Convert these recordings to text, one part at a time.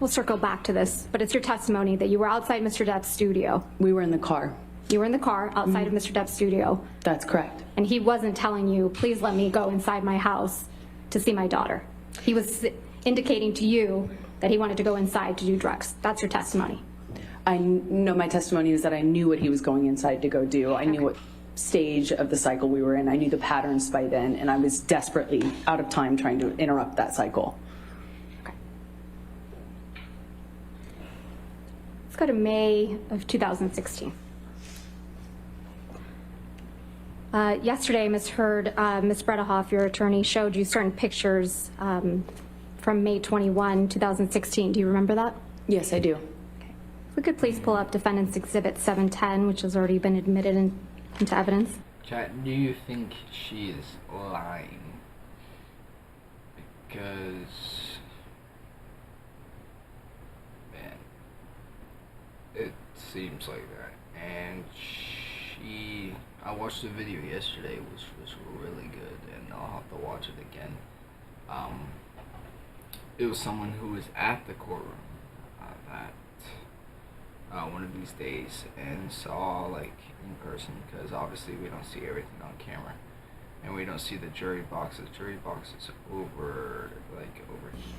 we'll circle back to this, but it's your testimony that you were outside Mr. Depp's studio. We were in the car. You were in the car outside of Mr. Depp's studio. That's correct. And he wasn't telling you, please let me go inside my house to see my daughter. He was indicating to you that he wanted to go inside to do drugs. That's your testimony. I know my testimony is that I knew what he was going inside to go do. I knew what stage of the cycle we were in. I knew the patterns by then, and I was desperately out of time trying to interrupt that cycle. Okay. Let's go to May of 2016. Yesterday, Ms. Heard, Ms. Bredehoff, your attorney, showed you certain pictures from May 21, 2016. Do you remember that? Yes, I do. Okay. If we could please pull up Defendant's Exhibit 710, which has already been admitted into evidence. Chat, do you think she is lying? Because, man, it seems like that. And I watched the video yesterday, which was really good, and I'll have to watch it again. It was someone who was at the courtroom one of these days and saw, like, in person, because obviously we don't see everything on camera, and we don't see the jury boxes. Jury boxes over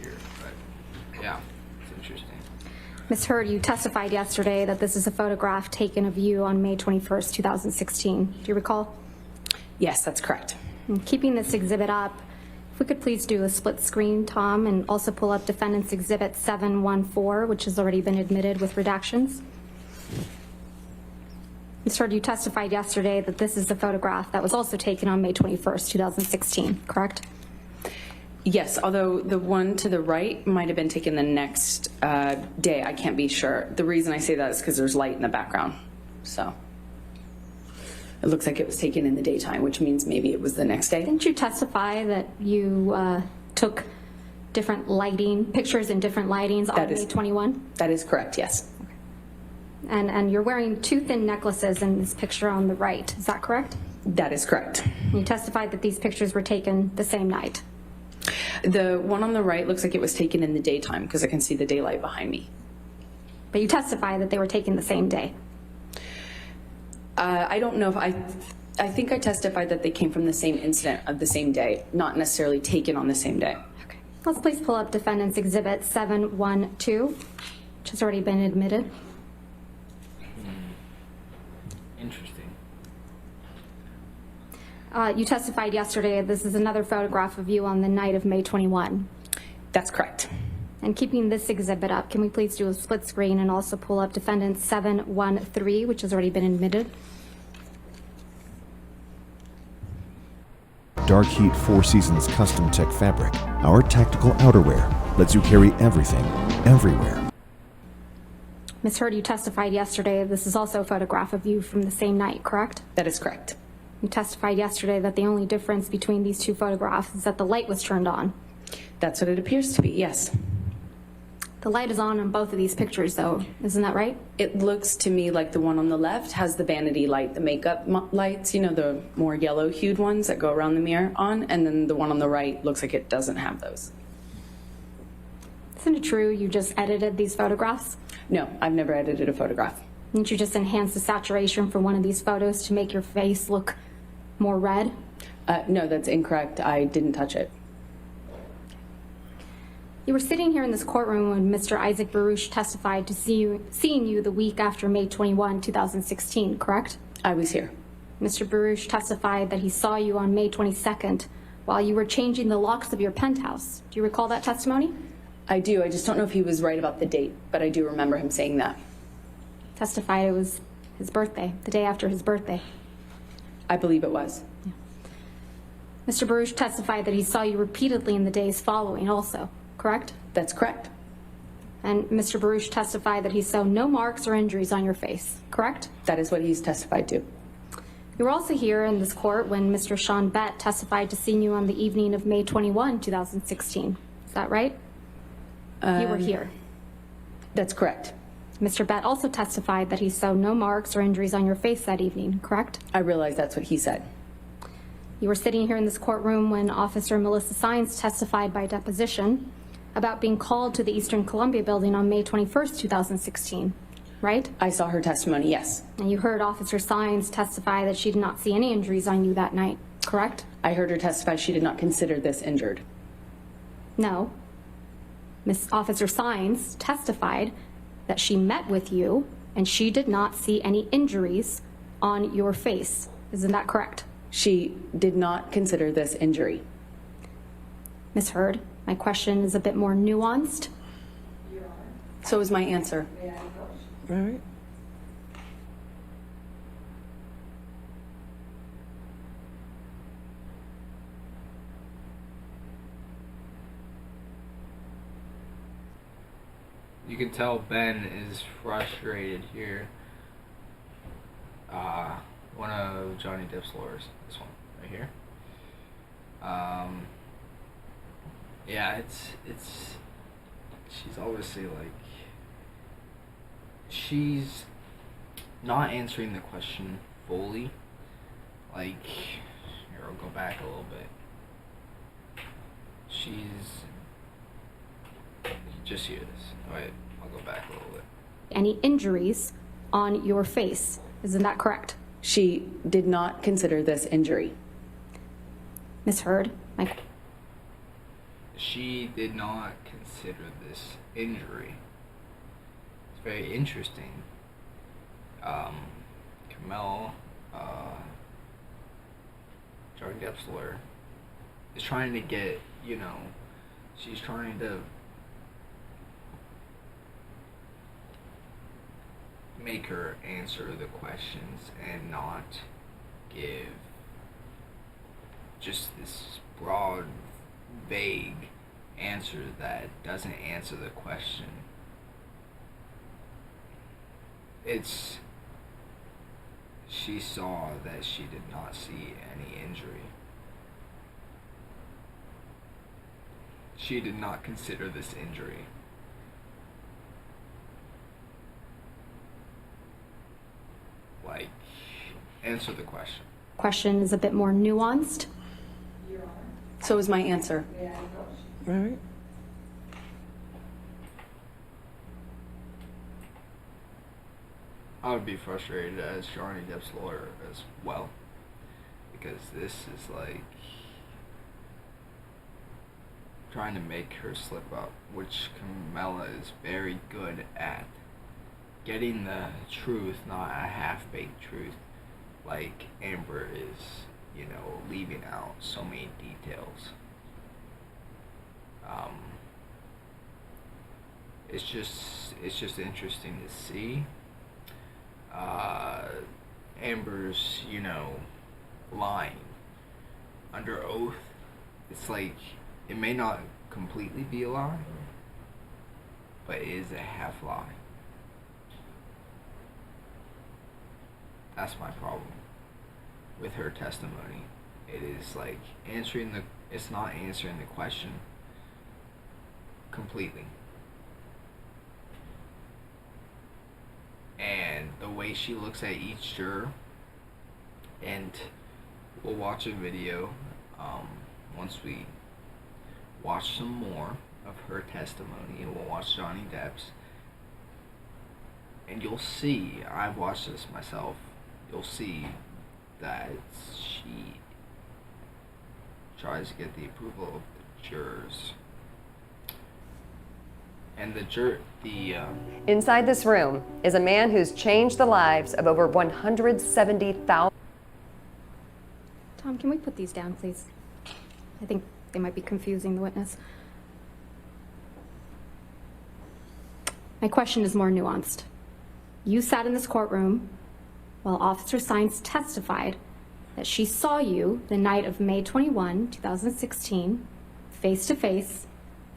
here, but yeah, it's interesting. Ms. Heard, you testified yesterday that this is a photograph taken of you on May 21st, 2016. Do you recall? Yes, that's correct. And keeping this exhibit up, if we could please do a split screen, Tom, and also pull up Defendant's Exhibit 714, which has already been admitted with redactions. Ms. Heard, you testified yesterday that this is the photograph that was also taken on May 21st, 2016, correct? Yes, although the one to the right might have been taken the next day. I can't be sure. The reason I say that is because there's light in the background. So it looks like it was taken in the daytime, which means maybe it was the next day. Didn't you testify that you took different lighting, pictures in different lightings on May 21? That is correct, yes. And you're wearing two thin necklaces in this picture on the right. Is that correct? That is correct. You testified that these pictures were taken the same night. The one on the right looks like it was taken in the daytime because I can see the daylight behind me. But you testified that they were taken the same day. I don't know if I think I testified that they came from the same incident of the same day, not necessarily taken on the same day. Okay. Let's please pull up Defendant's Exhibit 712, which has already been admitted. Interesting. You testified yesterday this is another photograph of you on the night of May 21. That's correct. And keeping this exhibit up, can we please do a split screen and also pull up Defendant 713, which has already been admitted? Dark Heat 4 Seasons Custom Tech Fabric. Our tactical outerwear lets you carry everything, everywhere. Ms. Heard, you testified yesterday this is also a photograph of you from the same night, correct? That is correct. You testified yesterday that the only difference between these two photographs is that the light was turned on. That's what it appears to be, yes. The light is on both of these pictures, though. Isn't that right? It looks to me like the one on the left has the vanity light, the makeup lights, you know, the more yellow-hued ones that go around the mirror on, and then the one on the right looks like it doesn't have those. Isn't it true you just edited these photographs? No, I've never edited a photograph. Didn't you just enhance the saturation for one of these photos to make your face look more red? No, that's incorrect. I didn't touch it. You were sitting here in this courtroom when Mr. Isaac Baruch testified to seeing you the week after May 21, 2016, correct? I was here. Mr. Baruch testified that he saw you on May 22nd while you were changing the locks of your penthouse. Do you recall that testimony? I do. I just don't know if he was right about the date, but I do remember him saying that. Testified it was his birthday, the day after his birthday. I believe it was. Yeah. Mr. Baruch testified that he saw you repeatedly in the days following also, correct? That's correct. And Mr. Baruch testified that he saw no marks or injuries on your face, correct? That is what he's testified to. You were also here in this court when Mr. Sean Bett testified to seeing you on the evening of May 21, 2016. Is that right? You were here. That's correct. Mr. Bett also testified that he saw no marks or injuries on your face that evening, correct? I realize that's what he said. You were sitting here in this courtroom when Officer Melissa Sines testified by deposition about being called to the Eastern Columbia building on May 21st, 2016, right? I saw her testimony, yes. And you heard Officer Sines testify that she did not see any injuries on you that night, correct? I heard her testify she did not consider this injured. No. Miss Officer Sines testified that she met with you and she did not see any injuries on your face. Isn't that correct? She did not consider this injury. Ms. Heard, my question is a bit more nuanced. So is my answer. All right. You can tell Ben is frustrated here. One of Johnny Depp's lawyers, this one right here. Yeah, it's she's obviously like, she's not answering the question fully. Like, here, I'll go back a little bit. Just hear this. Alright, I'll go back a little bit. Any injuries on your face. Isn't that correct? She did not consider this injury. Ms. Heard, She did not consider this injury. It's very interesting. Kamel, Johnny Depp's lawyer, is trying to get, she's trying to make her answer the questions and not give just this broad, vague answer that doesn't answer the question. She saw that she did not see any injury. She did not consider this injury. Like, answer the question. question is a bit more nuanced. So is my answer. All right. I would be frustrated as Johnny Depp's lawyer as well, because this is like trying to make her slip up, which Camilla is very good at. Getting the truth, not a half-baked truth, like Amber is, leaving out so many details. It's just interesting to see. Amber's, lying under oath. It's like, it may not completely be a lie, but it is a half lie. That's my problem with her testimony. It is like it's not answering the question completely. And the way she looks at each juror, and we'll watch a video once we watch some more of her testimony, and we'll watch Johnny Depp's, and you'll see, I've watched this myself, you'll see that she tries to get the approval of the jurors. And Inside this room is a man who's changed the lives of over 170,000. Tom, can we put these down, please? I think they might be confusing the witness. My question is more nuanced. You sat in this courtroom while Officer Sines testified that she saw you the night of May 21, 2016, face to face,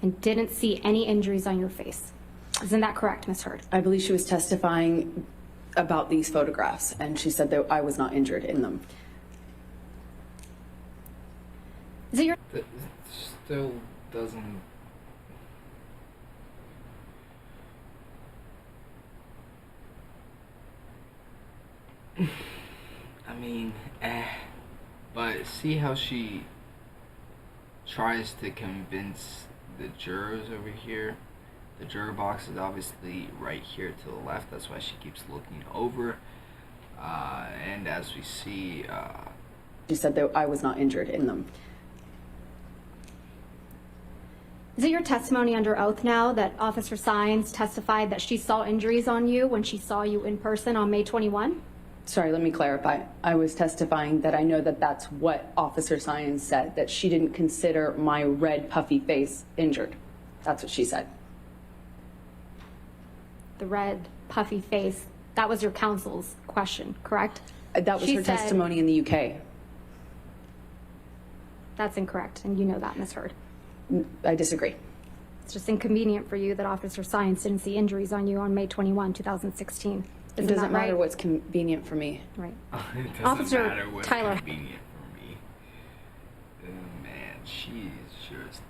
and didn't see any injuries on your face. Isn't that correct, Ms. Heard? I believe she was testifying about these photographs, and she said that I was not injured in them. Is it your... It still doesn't... I mean, but see how she tries to convince the jurors over here. The juror box is obviously right here to the left. That's why she keeps looking over. And as we see, She said that I was not injured in them. Is it your testimony under oath now that Officer Sines testified that she saw injuries on you when she saw you in person on May 21? Sorry, let me clarify. I was testifying that I know that that's what Officer Science said, that she didn't consider my red puffy face injured. That's what she said. The red, puffy face, that was your counsel's question, correct? That was She her said- testimony in the UK. That's incorrect, and you know that, Ms. Heard. I disagree. It's just inconvenient for you that Officer Science didn't see injuries on you on May 21, 2016. It Isn't doesn't that matter right? what's convenient for me. Right. it doesn't Officer matter what's Tyler. convenient for me. Oh, man, she's just...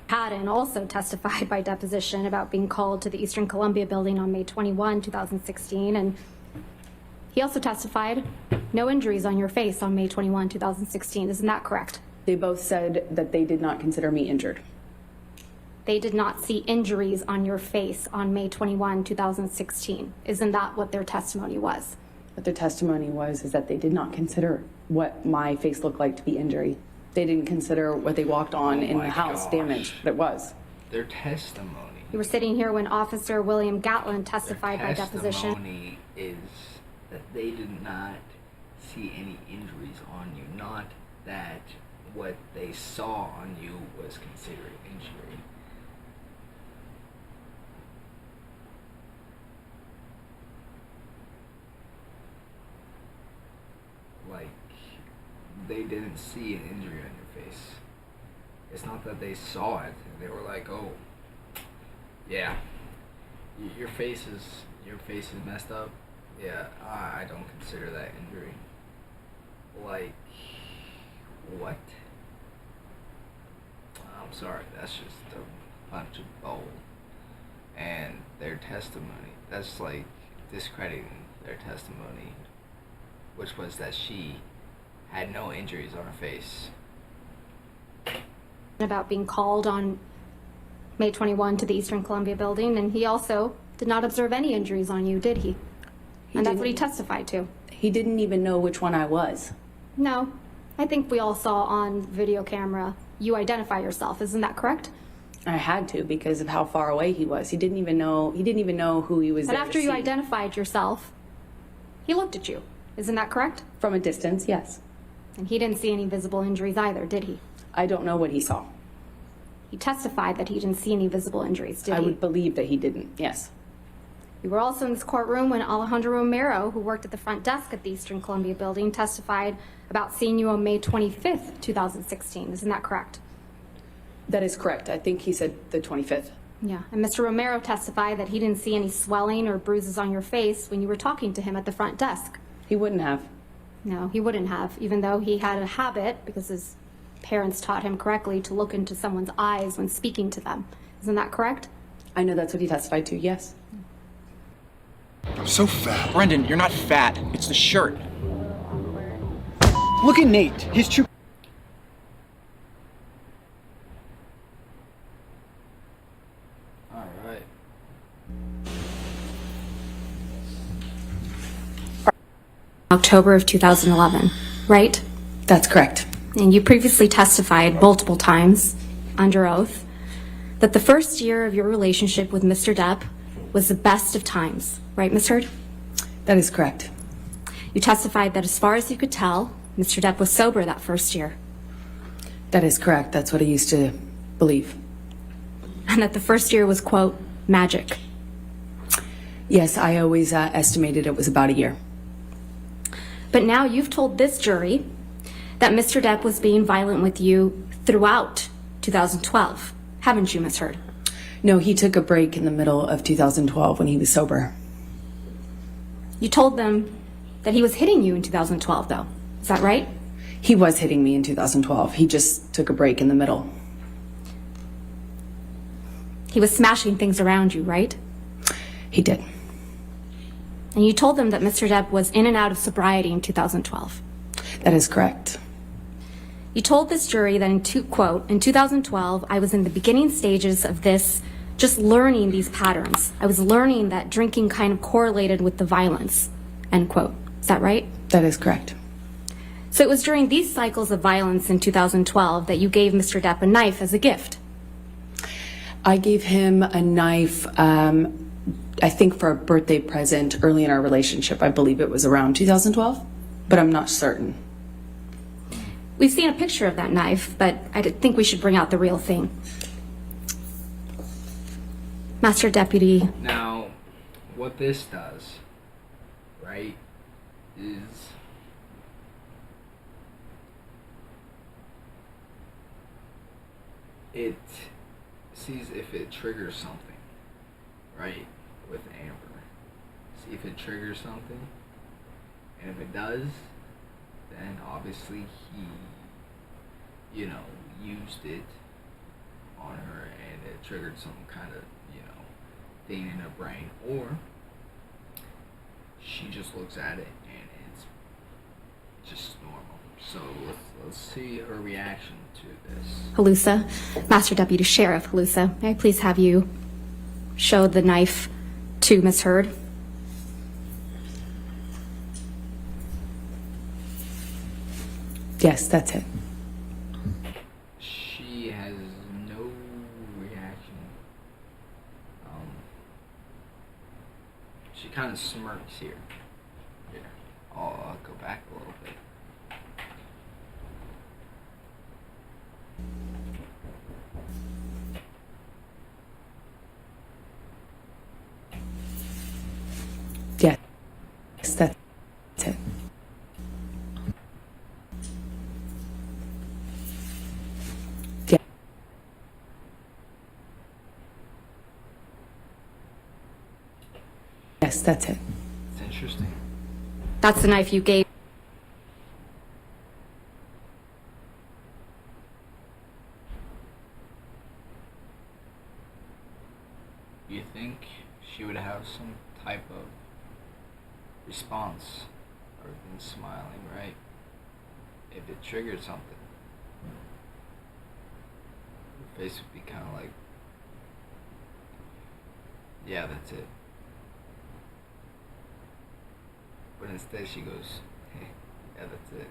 Haddon also testified by deposition about being called to the Eastern Columbia building on May 21, 2016, and he also testified no injuries on your face on May 21, 2016. Isn't that correct? They both said that they did not consider me injured. They did not see injuries on your face on May 21, 2016. Isn't that what their testimony was? What their testimony was is that they did not consider what my face looked like to be injury. They didn't consider what they walked on in my the house gosh. damage that it was. Their testimony. You were sitting here when Officer William Gatlin testified by deposition. Testimony is that they did not see any injuries on you, not that what they saw on you was considered injury. Like, they didn't see an injury on your face. It's not that they saw it and they were like, oh, yeah, your face is messed up. Yeah, I don't consider that injury. Like, what? I'm sorry, that's just a bunch of bull. And their testimony, that's like discrediting their testimony, which was that she had no injuries on her face. About being called on May 21 to the Eastern Columbia building, and he also did not observe any injuries on you, did he? And that's what he testified to. He didn't even know which one I was. No, I think we all saw on video camera you identify yourself. Isn't that correct? I had to because of how far away he was. He didn't even know who he was And there after to you see. identified yourself, he looked at you. Isn't that correct? From a distance, yes. And he didn't see any visible injuries either, did he? I don't know what he saw. He testified that he didn't see any visible injuries, did I he? would believe that he didn't, yes. You were also in this courtroom when Alejandro Romero, who worked at the front desk at the Eastern Columbia building, testified about seeing you on May 25th, 2016. Isn't that correct? That is correct. I think he said the 25th. Yeah. And Mr. Romero testified that he didn't see any swelling or bruises on your face when you were talking to him at the front desk. He wouldn't have. No, he wouldn't have, even though he had a habit, because his parents taught him correctly, to look into someone's eyes when speaking to them. Isn't that correct? I know that's what he testified to, yes. I'm so fat. Brendan, you're not fat. It's the shirt. Look at Nate. His true. All right. October of 2011, right? That's correct. And you previously testified multiple times under oath that the first year of your relationship with Mr. Depp was the best of times, right, Ms. Heard? That is correct. You testified that as far as you could tell, Mr. Depp was sober that first year, That is correct. That's what I used to believe. and that the first year was, quote, magic. Yes, I always estimated it was about a year. But now you've told this jury that Mr. Depp was being violent with you throughout 2012, haven't you, Ms. Heard? No, he took a break in the middle of 2012 when he was sober. You told them that he was hitting you in 2012, though. Is that right? He was hitting me in 2012. He just took a break in the middle. He was smashing things around you, right? He did. And you told them that Mr. Depp was in and out of sobriety in 2012. That is correct. You told this jury that quote, in 2012, I was in the beginning stages of this, just learning these patterns. I was learning that drinking kind of correlated with the violence, end quote. Is that right? That is correct. So it was during these cycles of violence in 2012 that you gave Mr. Depp a knife as a gift. I gave him a knife, I think for a birthday present early in our relationship. I believe it was around 2012, but I'm not certain. We've seen a picture of that knife, but I think we should bring out the real thing. Master Deputy. Now, what this does, right, is it sees if it triggers something, right, with Amber. See if it triggers something, and if it does, then obviously he, used it on her and it triggered some kind of, thing in her brain, or she just looks at it and it's just normal. So let's see her reaction to this. Halusa, Master Deputy Sheriff Halusa, may I please have you show the knife to Miss Heard? Yes, that's it. She has no reaction. She kind of smirks here. Here, I'll go back a little bit. Yes, that's it. Yes, that's it. It's interesting. That's the knife you gave. You think she would have some type of response other than smiling, right? If it triggered something, her face would be kind of like, yeah, that's it. But instead she goes, hey, yeah, that's it.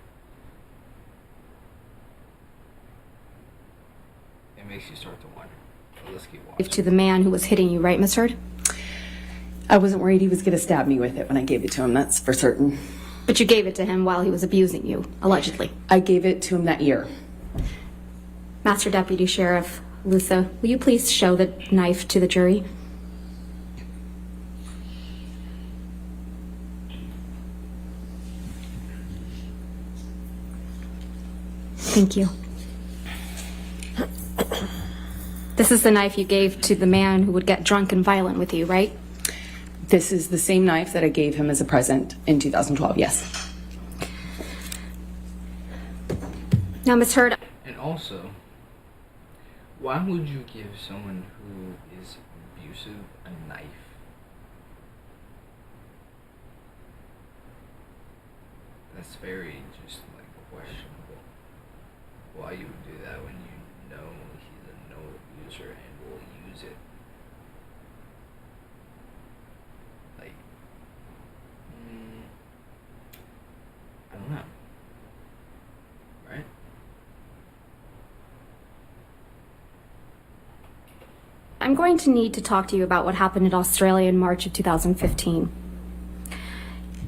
It makes you start to wonder. So let's keep watching. To the man who was hitting you, right, Miss Heard? I wasn't worried he was going to stab me with it when I gave it to him, that's for certain. But you gave it to him while he was abusing you, allegedly. I gave it to him that year. Master Deputy Sheriff Lusa, will you please show the knife to the jury? Thank you. This is the knife you gave to the man who would get drunk and violent with you, right? This is the same knife that I gave him as a present in 2012, yes. Now, Miss Heard. And also, why would you give someone who is abusive a knife? That's very just like questionable. Why you would do that when you know he's a no abuser and will use it? Like, I don't know. Right? I'm going to need to talk to you about what happened in Australia in March of 2015.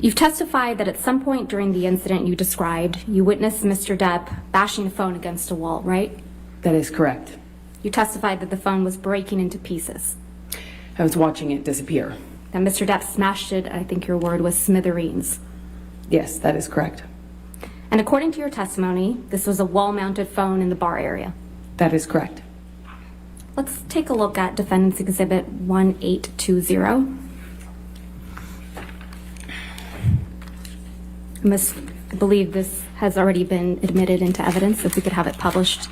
You've testified that at some point during the incident you described, you witnessed Mr. Depp bashing a phone against a wall, right? That is correct. You testified that the phone was breaking into pieces. I was watching it disappear. That Mr. Depp smashed it, I think your word was smithereens. Yes, that is correct. And according to your testimony, this was a wall-mounted phone in the bar area. That is correct. Let's take a look at Defendant's Exhibit 1820. I believe this has already been admitted into evidence, if we could have it published.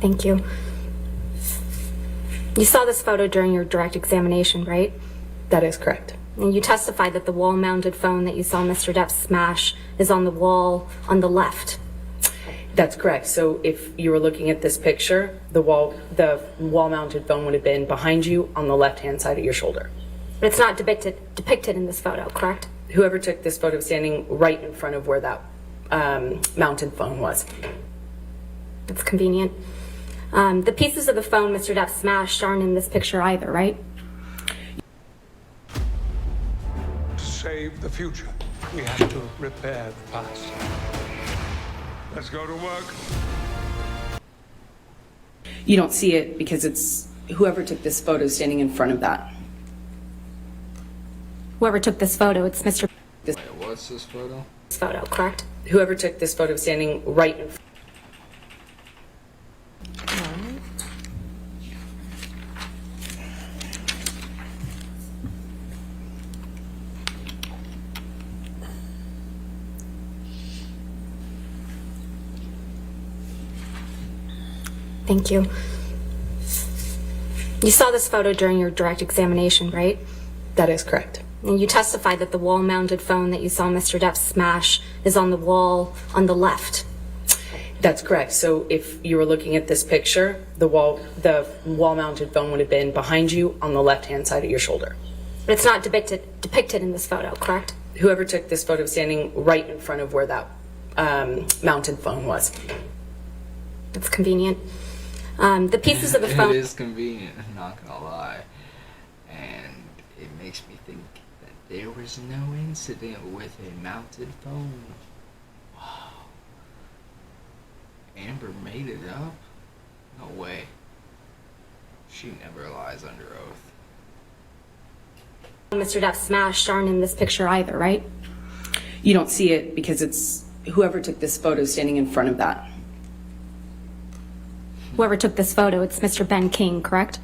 Thank you. You saw this photo during your direct examination, right? That is correct. And you testified that the wall-mounted phone that you saw Mr. Depp smash is on the wall on the left. That's correct. So if you were looking at this picture, the wall-mounted phone would have been behind you on the left-hand side of your shoulder. But it's not depicted in this photo, correct? Whoever took this photo standing right in front of where that mounted phone was. That's convenient. The pieces of the phone Mr. Depp smashed aren't in this picture either, right? To save the future, we have to repair the past. Let's go to work. You don't see it because it's whoever took this photo standing in front of that. Whoever took this photo, it's Mr. Wait, what's this photo? photo, correct? Whoever took this photo standing right in front. Thank you. You saw this photo during your direct examination, right? That is correct. And you testified that the wall-mounted phone that you saw Mr. Depp smash is on the wall on the left. That's correct. So if you were looking at this picture, the wall-mounted phone would have been behind you on the left-hand side of your shoulder. But it's not depicted in this photo, correct? Whoever took this photo standing right in front of where that mounted phone was. That's convenient. The pieces of the phone... It is convenient, I'm not gonna lie. And it makes me think that there was no incident with a mounted phone. Wow. Amber made it up? No way. She never lies under oath. Mr. Depp smashed aren't in this picture either, right? You don't see it because it's whoever took this photo standing in front of that. Whoever took this photo, it's Mr. Ben King, correct?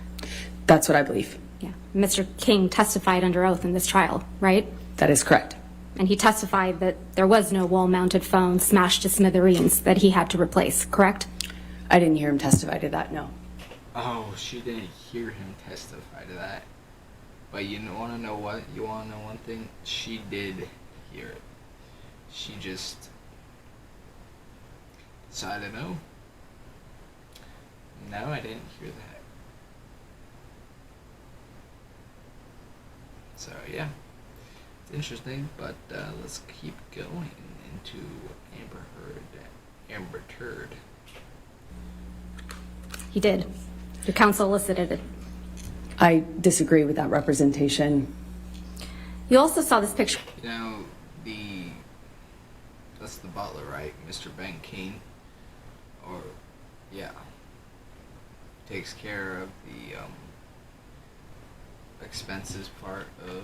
That's what I believe. Yeah. Mr. King testified under oath in this trial, right? That is correct. And he testified that there was no wall-mounted phone smashed to smithereens that he had to replace, correct? I didn't hear him testify to that, no. Oh, she didn't hear him testify to that. But you wanna know what? You wanna know one thing? She did hear it. She just decided, no. No, I didn't hear that. So yeah, it's interesting, but let's keep going into Amber Turd. He did. Your counsel elicited it. I disagree with that representation. You also saw this picture. You know, that's the butler, right? Mr. Ben King. Or, yeah. Takes care of the expenses part of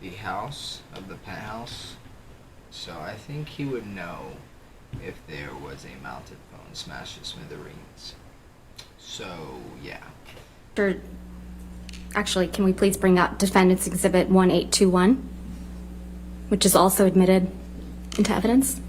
the house, of the penthouse. So I think he would know if there was a mounted phone smashed to smithereens. So, yeah. Actually, can we please bring up Defendant's Exhibit 1821, which is also admitted into evidence?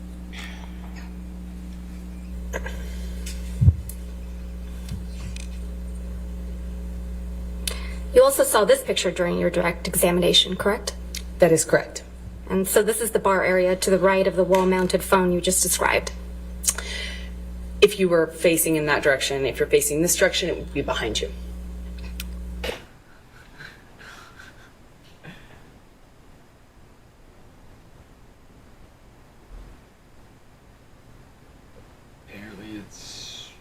You also saw this picture during your direct examination, correct? That is correct. And so this is the bar area to the right of the wall-mounted phone you just described. If you were facing in that direction, if you're facing this direction, it would be behind you. Apparently it's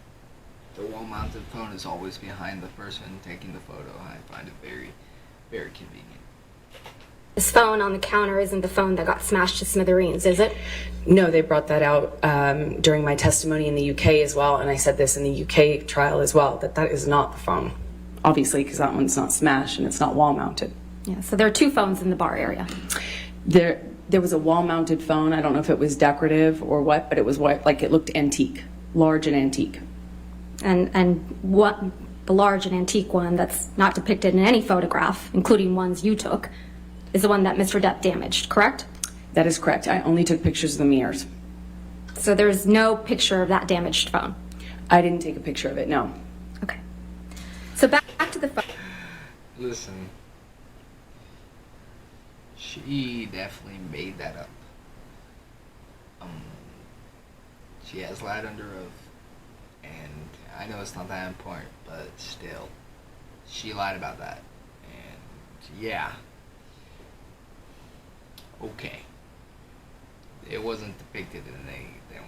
the wall-mounted phone is always behind the person taking the photo. I find it very, very convenient. This phone on the counter isn't the phone that got smashed to smithereens, is it? No, they brought that out during my testimony in the UK as well, and I said this in the UK trial as well, that is not the phone. Obviously, because that one's not smashed and it's not wall-mounted. Yeah, so there are two phones in the bar area. There was a wall-mounted phone. I don't know if it was decorative or what, but it was like it looked antique, large and antique. And what the large and antique one that's not depicted in any photograph, including ones you took, is the one that Mr. Depp damaged, correct? That is correct. I only took pictures of the mirrors. So there's no picture of that damaged phone. I didn't take a picture of it, no. Okay. So back to the phone. Listen, she definitely made that up. She has lied under oath, and I know it's not that important, but still, she lied about that. And yeah, okay, it wasn't depicted in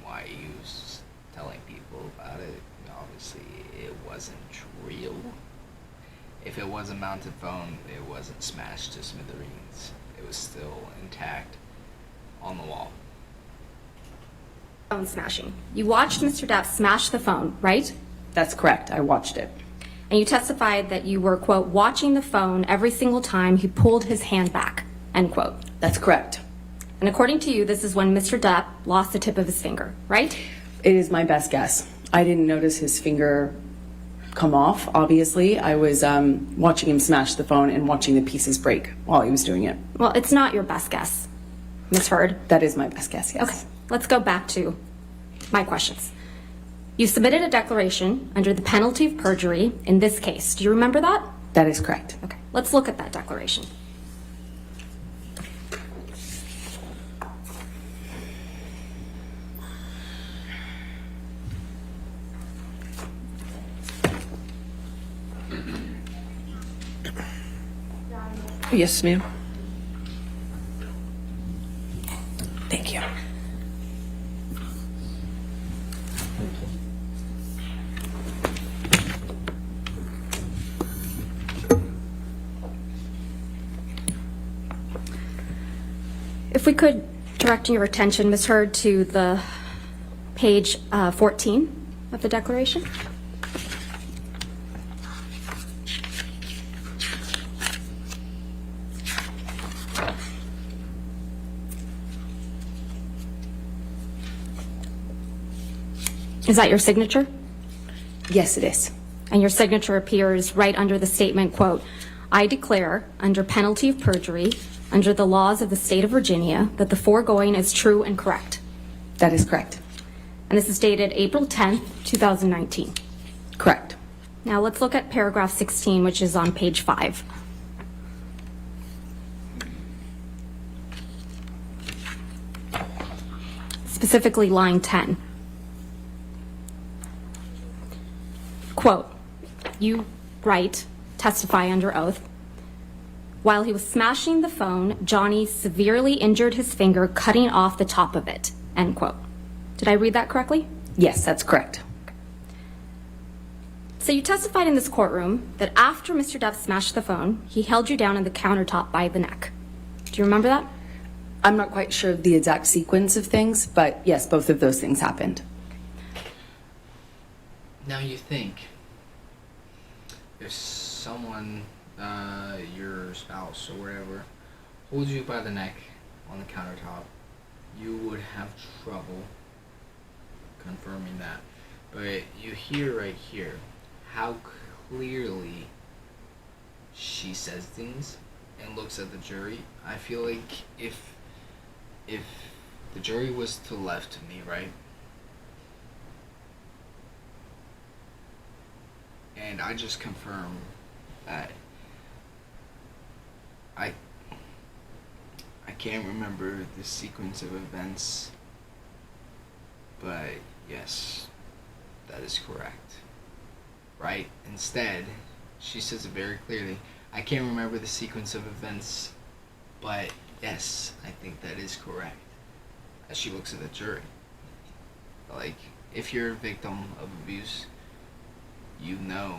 why he was telling people about it. Obviously, it wasn't real. If it was a mounted phone, it wasn't smashed to smithereens. It was still intact on the wall. Phone smashing. You watched Mr. Depp smash the phone, right? That's correct. I watched it. And you testified that you were, quote, watching the phone every single time he pulled his hand back, end quote. That's correct. And according to you, this is when Mr. Depp lost the tip of his finger, right? It is my best guess. I didn't notice his finger come off, obviously. I was watching him smash the phone and watching the pieces break while he was doing it. Well, it's not your best guess, Ms. Heard. That is my best guess, yes. Okay, let's go back to my questions. You submitted a declaration under the penalty of perjury in this case. Do you remember that? That is correct. Okay, let's look at that declaration. Yes, ma'am. Thank you. If we could direct your attention, Ms. Heard, to the page 14 of the declaration. Is that your signature? Yes, it is. And your signature appears right under the statement, quote, I declare, under penalty of perjury, under the laws of the state of Virginia, that the foregoing is true and correct. That is correct. And this is dated April 10th, 2019. Correct. Now let's look at paragraph 16, which is on page 5. Specifically line 10. Quote, you write, testify under oath, while he was smashing the phone, Johnny severely injured his finger, cutting off the top of it, end quote. Did I read that correctly? Yes, that's correct. So you testified in this courtroom that after Mr. Depp smashed the phone, he held you down on the countertop by the neck. Do you remember that? I'm not quite sure of the exact sequence of things, but yes, both of those things happened. Now you think, if someone, your spouse or whatever, holds you by the neck on the countertop, you would have trouble confirming that. But you hear right here how clearly she says things and looks at the jury. I feel like if the jury was to the left of me, right? And I just confirm that I can't remember the sequence of events, but yes, that is correct. Right? Instead, she says it very clearly. I can't remember the sequence of events, but yes, I think that is correct. As she looks at the jury. Like, if you're a victim of abuse, you know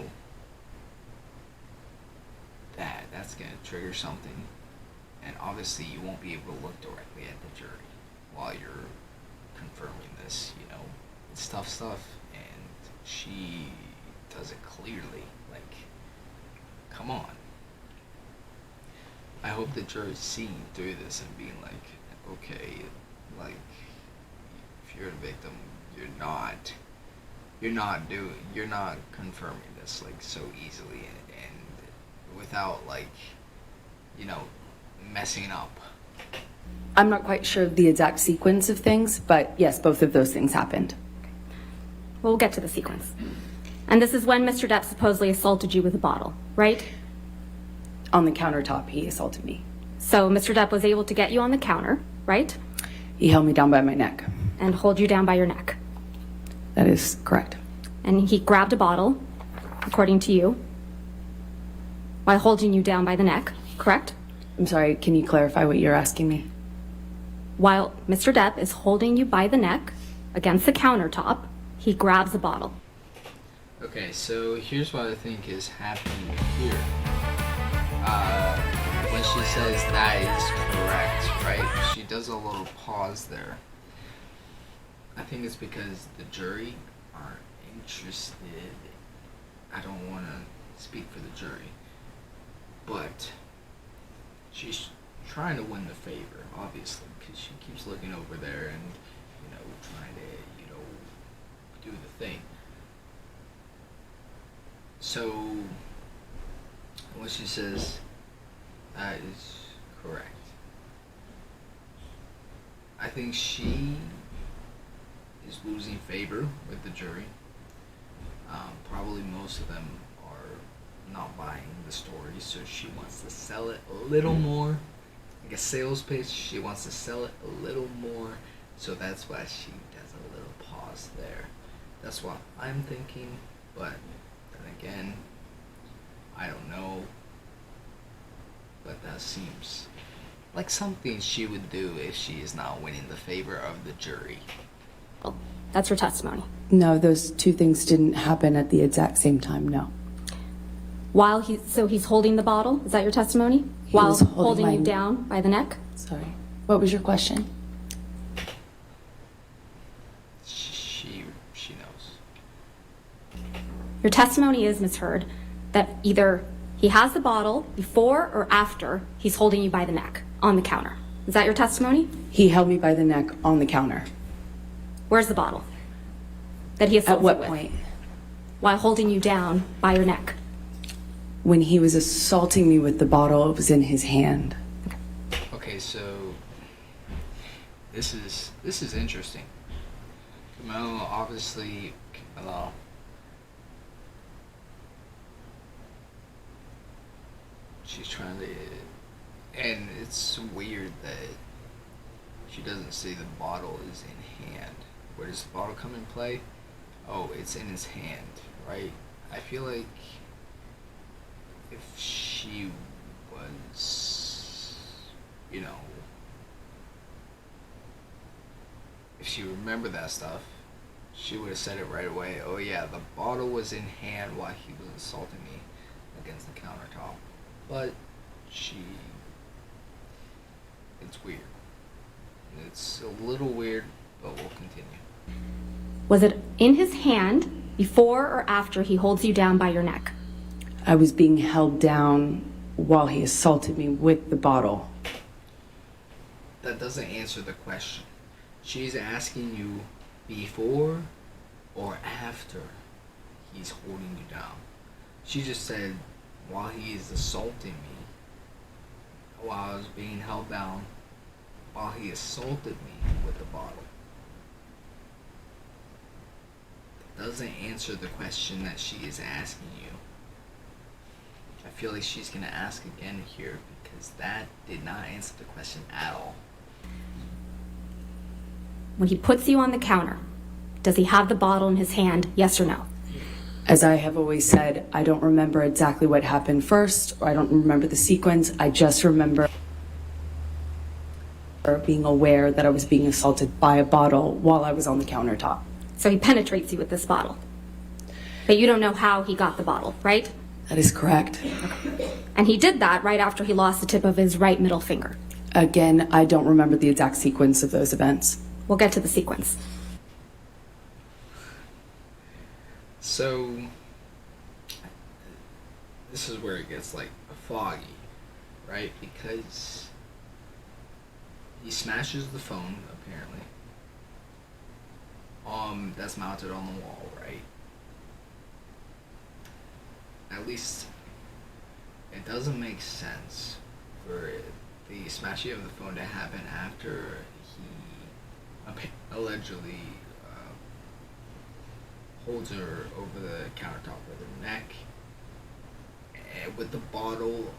that that's going to trigger something, and obviously you won't be able to look directly at the jury while you're confirming this. You know, it's tough stuff, and she does it clearly. Like, come on. I hope the jury's seeing through this and being like, okay, like, if you're a victim, you're not confirming this like so easily and without, like, you know, messing up I'm not quite sure of the exact sequence of things, but yes, both of those things happened. We'll get to the sequence. And this is when Mr. Depp supposedly assaulted you with a bottle, right? On the countertop, he assaulted me. So Mr. Depp was able to get you on the counter, right? He held me down by my neck. And hold you down by your neck. That is correct. And he grabbed a bottle, according to you, while holding you down by the neck, correct? I'm sorry, can you clarify what you're asking me? While Mr. Depp is holding you by the neck against the countertop, he grabs a bottle. Okay, so here's what I think is happening here. When she says that is correct, right? She does a little pause there. I think it's because the jury are interested. I don't want to speak for the jury, but she's trying to win the favor, obviously, because she keeps looking over there and, trying to, do the thing. So, when she says that is correct, I think she is losing favor with the jury. Probably most of them are not buying the story, so she wants to sell it a little more. Like a sales pitch, she wants to sell it a little more, so that's why she does a little pause there. That's what I'm thinking, but then again, I don't know. But that seems like something she would do if she is not winning the favor of the jury. Well, that's your testimony. No, those two things didn't happen at the exact same time, no. So he's holding the bottle, is that your testimony? He While was holding holding you my- down by the neck? Sorry. What was your question? She knows. Your testimony is, Ms. Heard, that either he has the bottle before or after he's holding you by the neck on the counter. Is that your testimony? He held me by the neck on the counter. Where's the bottle that he assaulted At what with? point? While holding you down by your neck. When he was assaulting me with the bottle, it was in his hand. Okay, so this is interesting. Camille obviously, she's trying to, and it's weird that she doesn't say the bottle is in hand. Where does the bottle come in play? Oh, it's in his hand, right? I feel like if she was, if she remembered that stuff, she would have said it right away. Oh yeah, the bottle was in hand while he was assaulting me against the countertop. But it's weird. It's a little weird, but we'll continue. Was it in his hand before or after he holds you down by your neck? I was being held down while he assaulted me with the bottle. That doesn't answer the question. She's asking you before or after he's holding you down. She just said while he is assaulting me, while I was being held down, while he assaulted me with the bottle. That doesn't answer the question that she is asking you. I feel like she's going to ask again here because that did not answer the question at all. When he puts you on the counter, does he have the bottle in his hand, yes or no? As I have always said, I don't remember exactly what happened first, or I don't remember the sequence. I just remember being aware that I was being assaulted by a bottle while I was on the countertop. So he penetrates you with this bottle. But you don't know how he got the bottle, right? That is correct. And he did that right after he lost the tip of his right middle finger. Again, I don't remember the exact sequence of those events. We'll get to the sequence. So, this is where it gets like foggy, right? Because he smashes the phone, apparently. That's mounted on the wall, right? At least it doesn't make sense for the smashing of the phone to happen after he allegedly holds her over the countertop with her neck, and with the bottle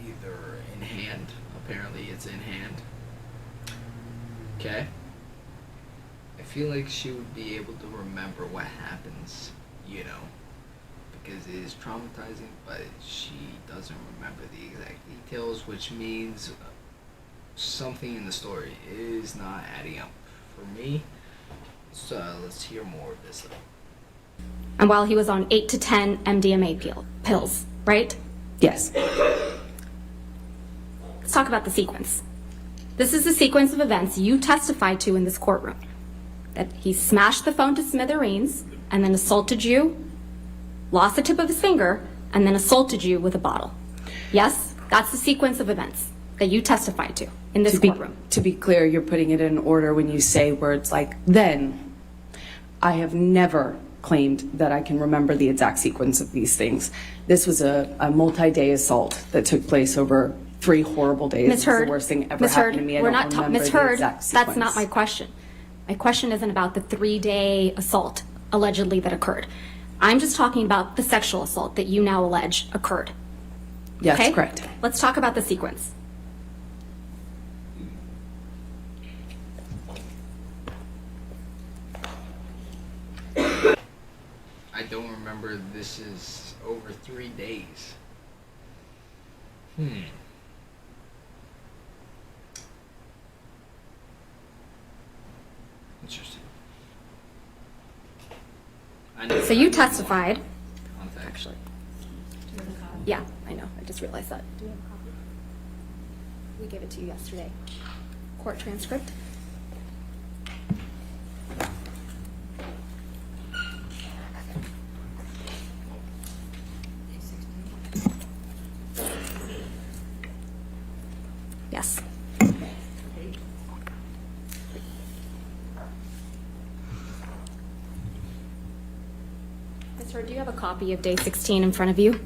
either in hand. Apparently, it's in hand. Okay. I feel like she would be able to remember what happens, you know, because it is traumatizing, but she doesn't remember the exact details, which means something in the story is not adding up for me. So let's hear more of this. And while he was on 8 to 10 MDMA pills, right? Yes. Let's talk about the sequence. This is the sequence of events you testified to in this courtroom. That he smashed the phone to smithereens and then assaulted you, lost the tip of his finger, and then assaulted you with a bottle. Yes, that's the sequence of events that you testified to in this courtroom. To be clear, you're putting it in order when you say words like then. I have never claimed that I can remember the exact sequence of these things. This was a multi-day assault that took place over 3 horrible days. Ms. Heard, It's the worst thing ever Ms. happened Heard, to me. I we're don't not remember Ms. the Heard, exact that's sequence. not my question. My question isn't about the 3-day assault allegedly that occurred. I'm just talking about the sexual assault that you now allege occurred. Yes, Okay? correct. Let's talk about the sequence. I don't remember. This is over 3 days. Interesting. So you testified. Context. Yeah, I know. I just realized that. Do you have a copy? We gave it to you yesterday. Court transcript. Yes. Ms. Heard, do you have a copy of day 16 in front of you?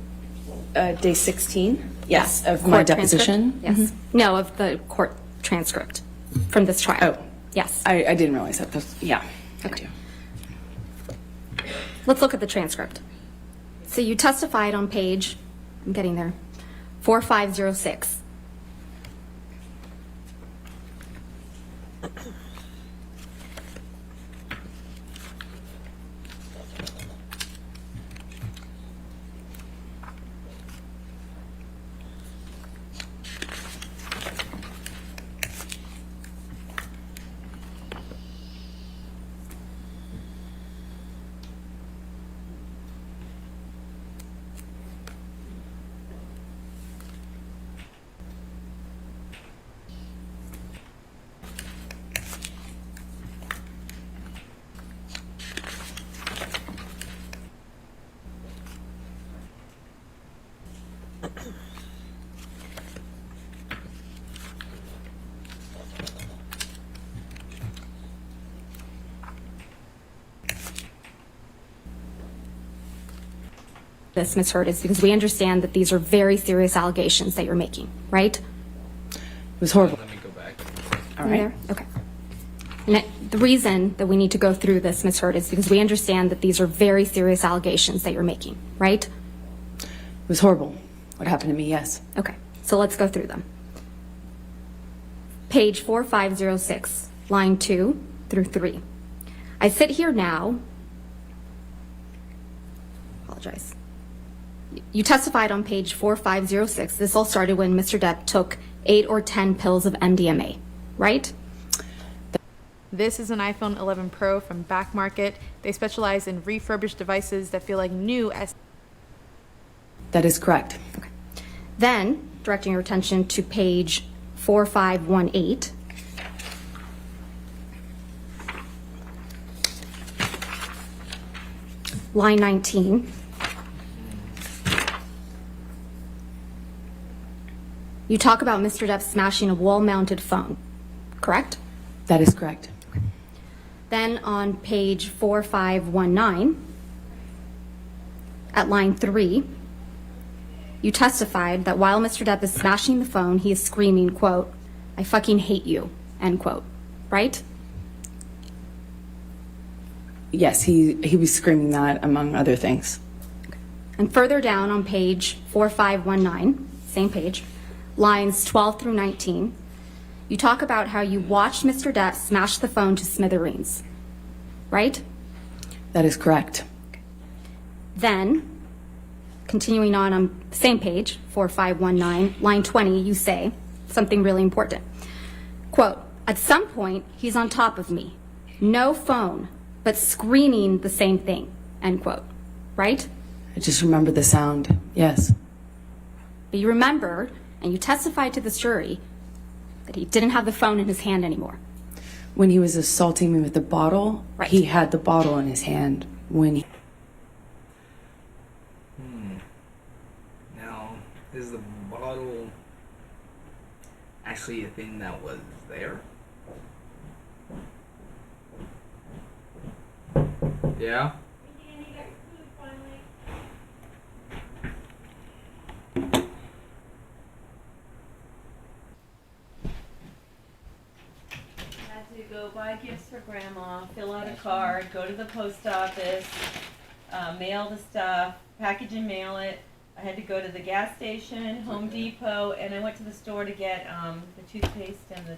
Day 16? Yes, of Court my transcript? deposition? Yes. No, of the court transcript from this trial. Oh. Yes. I didn't realize that. Yeah. Okay. Let's look at the transcript. So you testified on page, I'm getting there, 4506. This, Ms. Heard, is because we understand that these are very serious allegations that you're making, right? It was horrible. Let me go back. All You right. there? Okay. And the reason that we need to go through this, Ms. Heard, is because we understand that these are very serious allegations that you're making, right? It was horrible. What happened to me, yes. Okay, so let's go through them. Page 4506, line 2 through 3. I sit here now. Apologize. You testified on page 4506. This all started when Mr. Depp took 8 or 10 pills of MDMA, right? This is an iPhone 11 Pro from Back Market. They specialize in refurbished devices that feel like new as That is correct. Okay. Then, directing your attention to page 4518. Line 19. You talk about Mr. Depp smashing a wall-mounted phone, correct? That is correct. Then on page 4519, at line 3, you testified that while Mr. Depp is smashing the phone, he is screaming, quote, "I fucking hate you," end quote, right? Yes, he was screaming that, among other things. And further down on page 4519, same page, lines 12 through 19, you talk about how you watched Mr. Depp smash the phone to smithereens, right? That is correct. Then, continuing on the same page, 4519, line 20, you say something really important. Quote, "At some point, he's on top of me. No phone, but screaming the same thing," end quote, right? I just remember the sound, yes. But you remember, and you testified to this jury, that he didn't have the phone in his hand anymore. When he was assaulting me with the bottle, Right. he had the bottle in his hand when he... Now, is the bottle actually a thing that was there? Yeah? Had to go buy gifts for grandma, fill out a card, go to the post office, mail the stuff, package and mail it. I had to go to the gas station, Home Depot, and I went to the store to get the toothpaste and the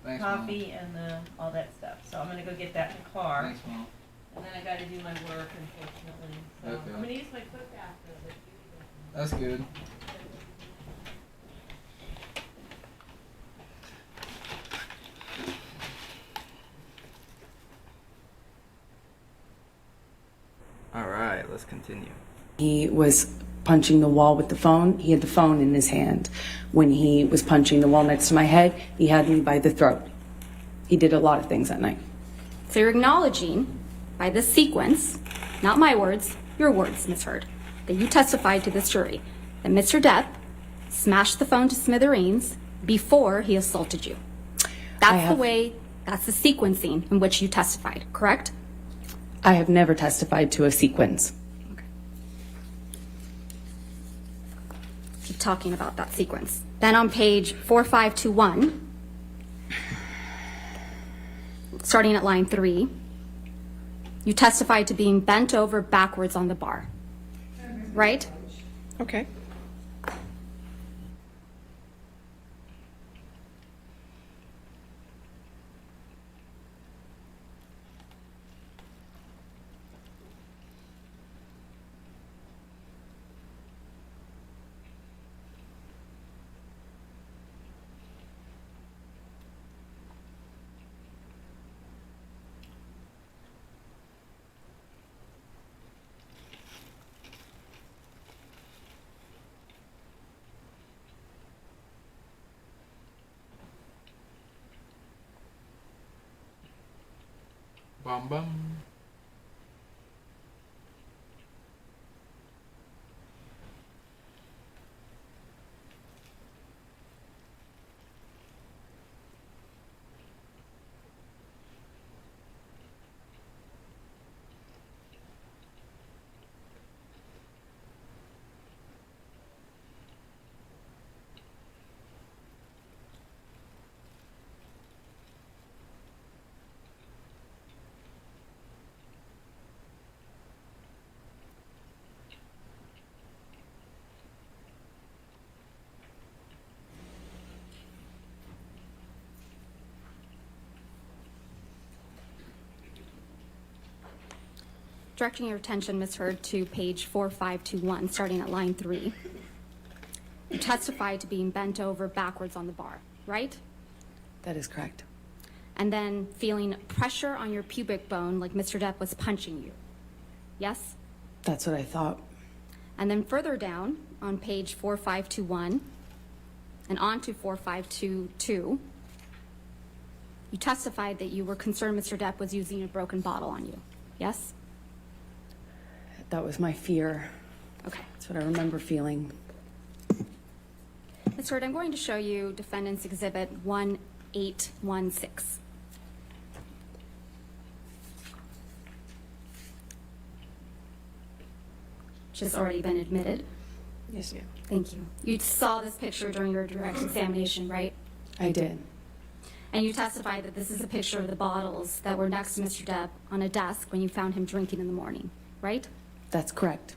Thanks, coffee and all that stuff. So I'm gonna go get that in the car. Thanks, Mom. And then I gotta do my work, unfortunately. So Okay. I'm gonna use my foot after, but That's good. Alright, let's continue. He was punching the wall with the phone. He had the phone in his hand. When he was punching the wall next to my head, he had me by the throat. He did a lot of things that night. So you're acknowledging, by this sequence, not my words, your words, Ms. Heard, that you testified to this jury that Mr. Depp smashed the phone to smithereens before he assaulted you. That's the sequencing in which you testified, correct? I have never testified to a sequence. Keep talking about that sequence. Then on page 4521, starting at line 3, you testified to being bent over backwards on the bar, right? Okay. Bum bum. Directing your attention, Ms. Heard, to page 4521, starting at line 3. You testified to being bent over backwards on the bar, right? That is correct. And then feeling pressure on your pubic bone like Mr. Depp was punching you. Yes? That's what I thought. And then further down on page 4521 and on to 4522, you testified that you were concerned Mr. Depp was using a broken bottle on you. Yes? That was my fear. Okay. That's what I remember feeling. Ms. Heard, I'm going to show you Defendant's Exhibit 1816. Which has already been admitted. Yes, ma'am. Thank you. You saw this picture during your direct examination, right? I did. And you testified that this is a picture of the bottles that were next to Mr. Depp on a desk when you found him drinking in the morning, right? That's correct.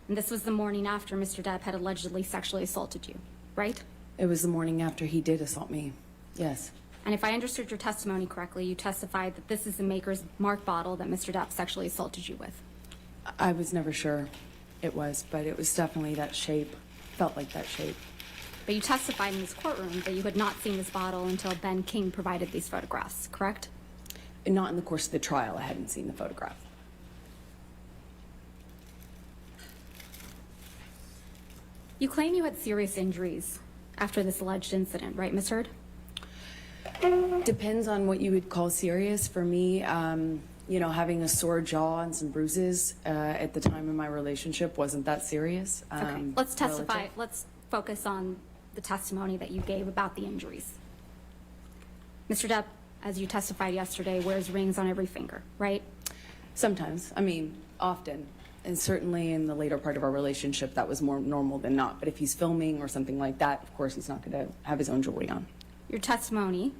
And this was the morning after Mr. Depp had allegedly sexually assaulted you, right? It was the morning after he did assault me. Yes. And if I understood your testimony correctly, you testified that this is the Maker's Mark bottle that Mr. Depp sexually assaulted you with. I was never sure it was, but it was definitely that shape. Felt like that shape. But you testified in this courtroom that you had not seen this bottle until Ben King provided these photographs, correct? Not in the course of the trial. I hadn't seen the photograph. You claim you had serious injuries after this alleged incident, right, Ms. Heard? Depends on what you would call serious. For me, you know, having a sore jaw and some bruises at the time of my relationship wasn't that serious. Okay. Let's testify. Relative. Let's focus on the testimony that you gave about the injuries. Mr. Depp, as you testified yesterday, wears rings on every finger, right? Sometimes. I mean, often. And certainly in the later part of our relationship, that was more normal than not. But if he's filming or something like that, of course, he's not going to have his own jewelry on. Your testimony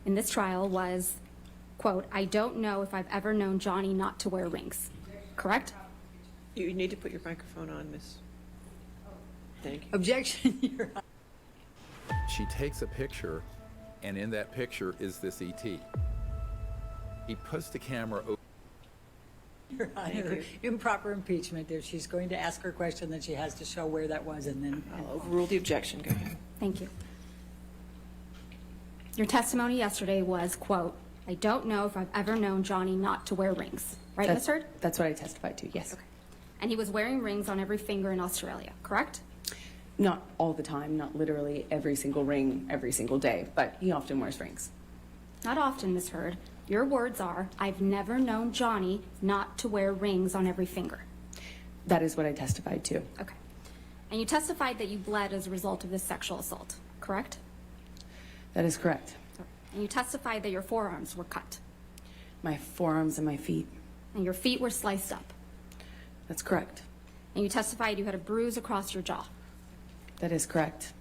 in this trial was, quote, I don't know if I've ever known Johnny not to wear rings, correct? You need to put your microphone on, miss. Thank you. Objection, Your Honor. She takes a picture, and in that picture is this ET. He puts the camera over. Your Honor, improper impeachment. If she's going to ask her question, then she has to show where that was, and then. I'll overrule the objection. Go ahead. Thank you. Your testimony yesterday was, quote, I don't know if I've ever known Johnny not to wear rings, right, Ms. Heard? That's what I testified to, yes. Okay. And he was wearing rings on every finger in Australia, correct? Not all the time, not literally every single ring every single day, but he often wears rings. Not often, Ms. Heard. Your words are, I've never known Johnny not to wear rings on every finger. That is what I testified to. Okay. And you testified that you bled as a result of this sexual assault, correct? That is correct. And you testified that your forearms were cut. My forearms and my feet. And your feet were sliced up. That's correct. And you testified you had a bruise across your jaw. That is correct.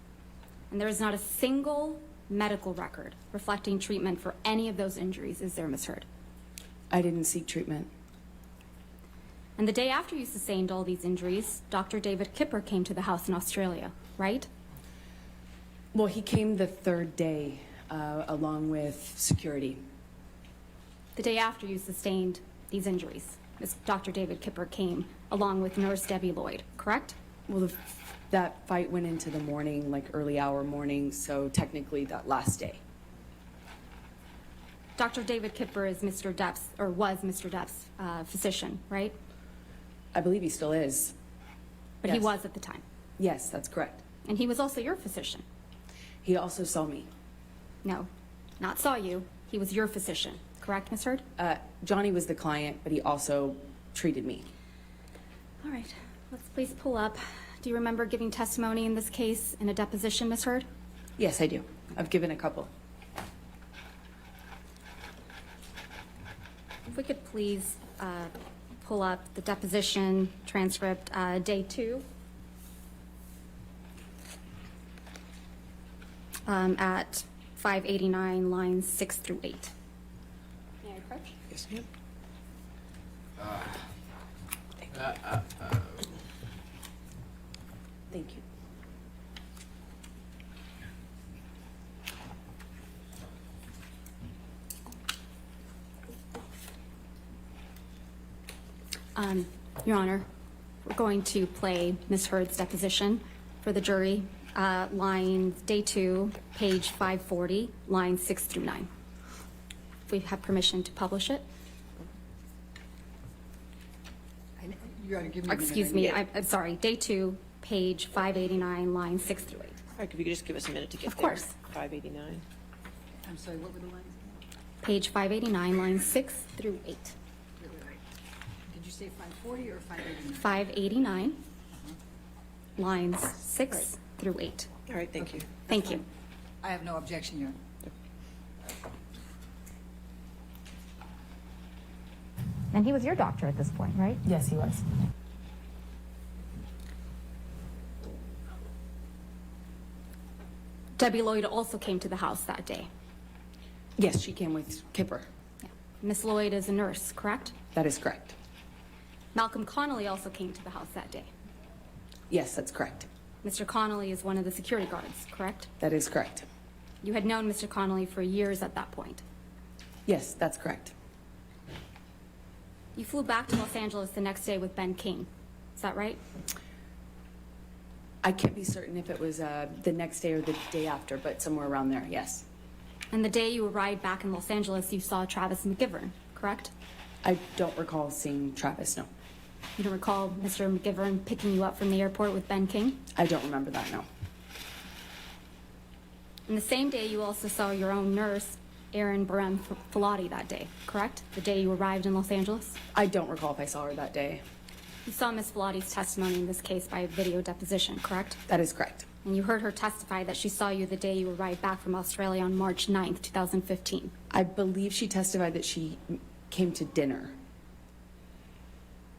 And there is not a single medical record reflecting treatment for any of those injuries, is there, Ms. Heard? I didn't seek treatment. And the day after you sustained all these injuries, Dr. David Kipper came to the house in Australia, right? Well, he came the third day, along with security. The day after you sustained these injuries, Dr. David Kipper came along with Nurse Debbie Lloyd, correct? Well, that fight went into the morning, like early hour morning, so technically that last day. Dr. David Kipper is Mr. Depp's, or was Mr. Depp's physician, right? I believe he still is. But Yes. he was at the time. Yes, that's correct. And he was also your physician. He also saw me. No, not saw you. He was your physician, correct, Ms. Heard? Johnny was the client, but he also treated me. All right, let's please pull up. Do you remember giving testimony in this case in a deposition, Ms. Heard? Yes, I do. I've given a couple. If we could please pull up the deposition transcript, day 2. At 589, lines 6 through 8. May I approach? Yes, ma'am. Thank you. Your Honor, we're going to play Ms. Heard's deposition for the jury. Lines day 2, page 540, lines 6 through 9. If we have permission to publish it. You gotta give me a minute. Excuse me, I'm sorry, day 2, page 589, lines 6 through 8. All right, if you could just give us a minute to get Of there. course. 589. I'm sorry, what were the lines? Page 589, lines 6 through 8. Did you say 540 or 589? 589, lines 6 through 8. All right, thank you. Thank you. I have no objection, Your Honor. And he was your doctor at this point, right? Yes, he was. Debbie Lloyd also came to the house that day. Yes, she came with Kipper. Miss Lloyd is a nurse, correct? That is correct. Malcolm Connolly also came to the house that day. Yes, that's correct. Mr. Connolly is one of the security guards, correct? That is correct. You had known Mr. Connolly for years at that point. Yes, that's correct. You flew back to Los Angeles the next day with Ben King. Is that right? I can't be certain if it was the next day or the day after, but somewhere around there, yes. And the day you arrived back in Los Angeles, you saw Travis McGivern, correct? I don't recall seeing Travis, no. You don't recall Mr. McGivern picking you up from the airport with Ben King? I don't remember that, no. And the same day, you also saw your own nurse, Erin Barem Filati, that day, correct? The day you arrived in Los Angeles? I don't recall if I saw her that day. You saw Miss Filati's testimony in this case by video deposition, correct? That is correct. And you heard her testify that she saw you the day you arrived back from Australia on March 9th, 2015. I believe she testified that she came to dinner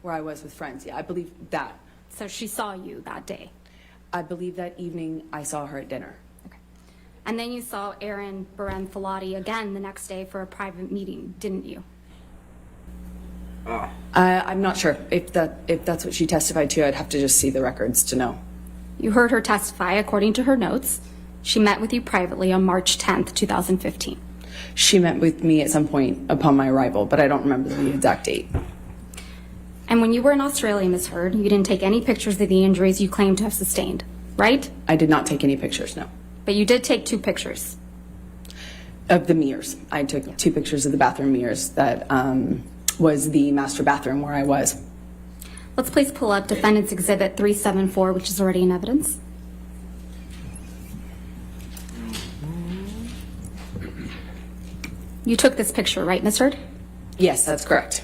where I was with friends. Yeah, I believe that. So she saw you that day? I believe that evening I saw her at dinner. Okay. And then you saw Erin Barem Filati again the next day for a private meeting, didn't you? I'm not sure. If that's what she testified to, I'd have to just see the records to know. You heard her testify, according to her notes. She met with you privately on March 10th, 2015. She met with me at some point upon my arrival, but I don't remember the exact date. And when you were in Australia, Ms. Heard, you didn't take any pictures of the injuries you claim to have sustained, right? I did not take any pictures, no. But you did take 2 pictures. Of the mirrors. I took 2 pictures of the bathroom mirrors. That was the master bathroom where I was. Let's please pull up Defendant's Exhibit 374, which is already in evidence. You took this picture, right, Ms. Heard? Yes, that's correct.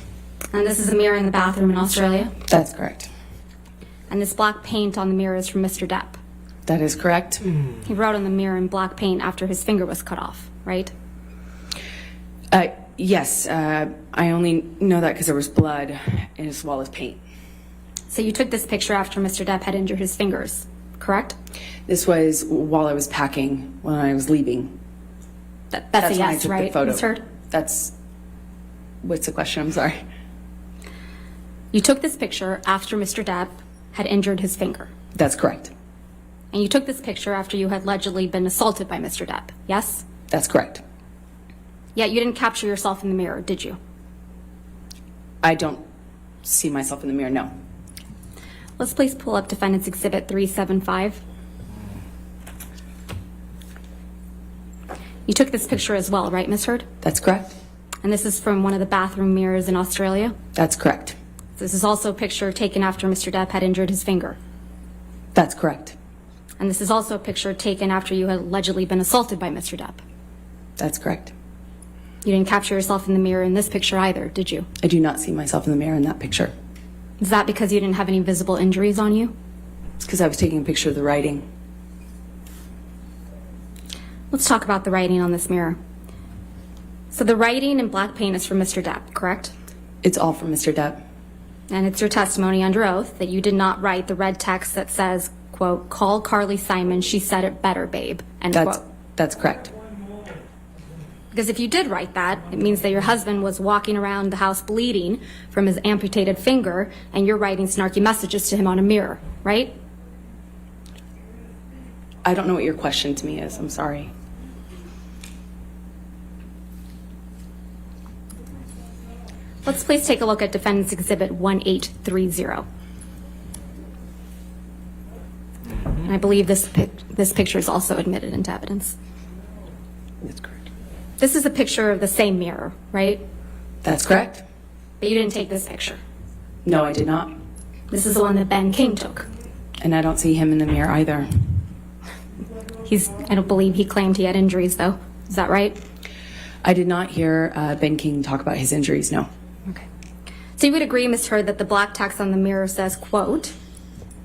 And this is a mirror in the bathroom in Australia? That's correct. And this black paint on the mirror is from Mr. Depp? That is correct. He wrote on the mirror in black paint after his finger was cut off, right? Yes, I only know that because there was blood as well as paint. So you took this picture after Mr. Depp had injured his fingers, correct? This was while I was packing, when I was leaving. That's a when I yes, took right, the photo. Ms. Heard? What's the question? I'm sorry. You took this picture after Mr. Depp had injured his finger. That's correct. And you took this picture after you had allegedly been assaulted by Mr. Depp, yes? That's correct. Yet you didn't capture yourself in the mirror, did you? I don't see myself in the mirror, no. Let's please pull up Defendant's Exhibit 375. You took this picture as well, right, Ms. Heard? That's correct. And this is from one of the bathroom mirrors in Australia? That's correct. This is also a picture taken after Mr. Depp had injured his finger? That's correct. And this is also a picture taken after you had allegedly been assaulted by Mr. Depp? That's correct. You didn't capture yourself in the mirror in this picture either, did you? I do not see myself in the mirror in that picture. Is that because you didn't have any visible injuries on you? It's because I was taking a picture of the writing. Let's talk about the writing on this mirror. So the writing in black paint is from Mr. Depp, correct? It's all from Mr. Depp. And it's your testimony under oath that you did not write the red text that says, quote, "Call Carly Simon, she said it better, babe," end quote. That's correct. Because if you did write that, it means that your husband was walking around the house bleeding from his amputated finger, and you're writing snarky messages to him on a mirror, right? I don't know what your question to me is. I'm sorry. Let's please take a look at Defendant's Exhibit 1830. And I believe this picture is also admitted into evidence. That's correct. This is a picture of the same mirror, right? That's correct. But you didn't take this picture. No, I did not. This is the one that Ben King took. And I don't see him in the mirror either. I don't believe he claimed he had injuries, though. Is that right? I did not hear Ben King talk about his injuries, no. Okay. So you would agree, Ms. Heard, that the black text on the mirror says, quote,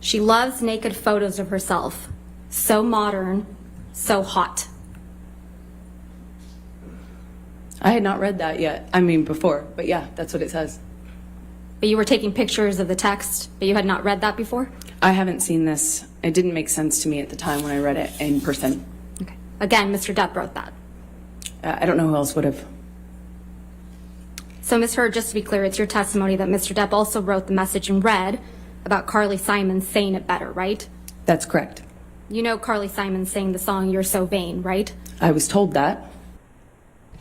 "She loves naked photos of herself. So modern, so hot." I had not read that yet. I mean, before, but yeah, that's what it says. But you were taking pictures of the text, but you had not read that before? I haven't seen this. It didn't make sense to me at the time when I read it in person. Okay. Again, Mr. Depp wrote that. I don't know who else would have. So, Ms. Heard, just to be clear, it's your testimony that Mr. Depp also wrote the message in red about Carly Simon saying it better, right? That's correct. You know Carly Simon sang the song You're So Vain, right? I was told that.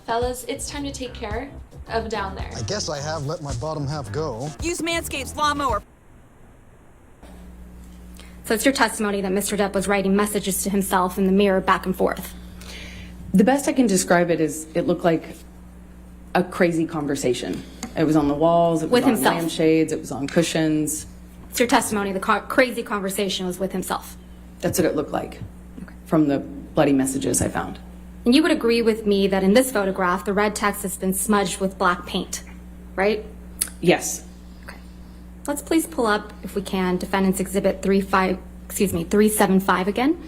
Fellas, it's time to take care of down there. I guess I have let my bottom half go. Use Manscaped's lawnmower. So it's your testimony that Mr. Depp was writing messages to himself in the mirror back and forth. The best I can describe it is it looked like a crazy conversation. It was on the walls, it was With on himself. lampshades, it was on cushions. It's your testimony the crazy conversation was with himself. That's what it looked like from the bloody messages I found. And you would agree with me that in this photograph, the red text has been smudged with black paint, right? Yes. Okay. Let's please pull up, if we can, Defendant's Exhibit 375 again.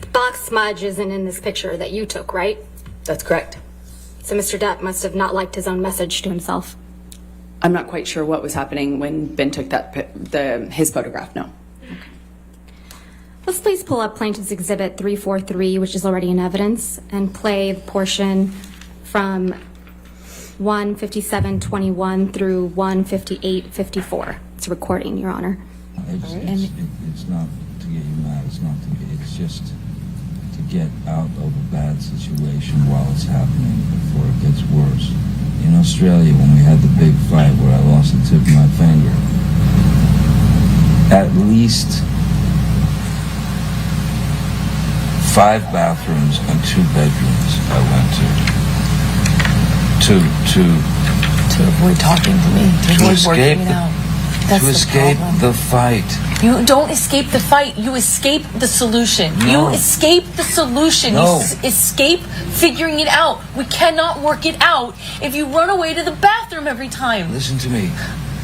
The box smudge isn't in this picture that you took, right? That's correct. So Mr. Depp must have not liked his own message to himself. I'm not quite sure what was happening when Ben took his photograph, no. Let's please pull up Plaintiff's Exhibit 343, which is already in evidence, and play the portion from 1:57:21 through 1:58:54. It's a recording, Your Honor. It's not to get you mad. It's just to get out of a bad situation while it's happening before it gets worse. In Australia, when we had the big fight where I lost the tip of my finger, at least 5 bathrooms and 2 bedrooms I went to avoid talking to me, to avoid working it out. That's to escape the fight. You don't escape the fight. You escape the solution. No. You escape the solution. No. You escape figuring it out. We cannot work it out if you run away to the bathroom every time. Listen to me.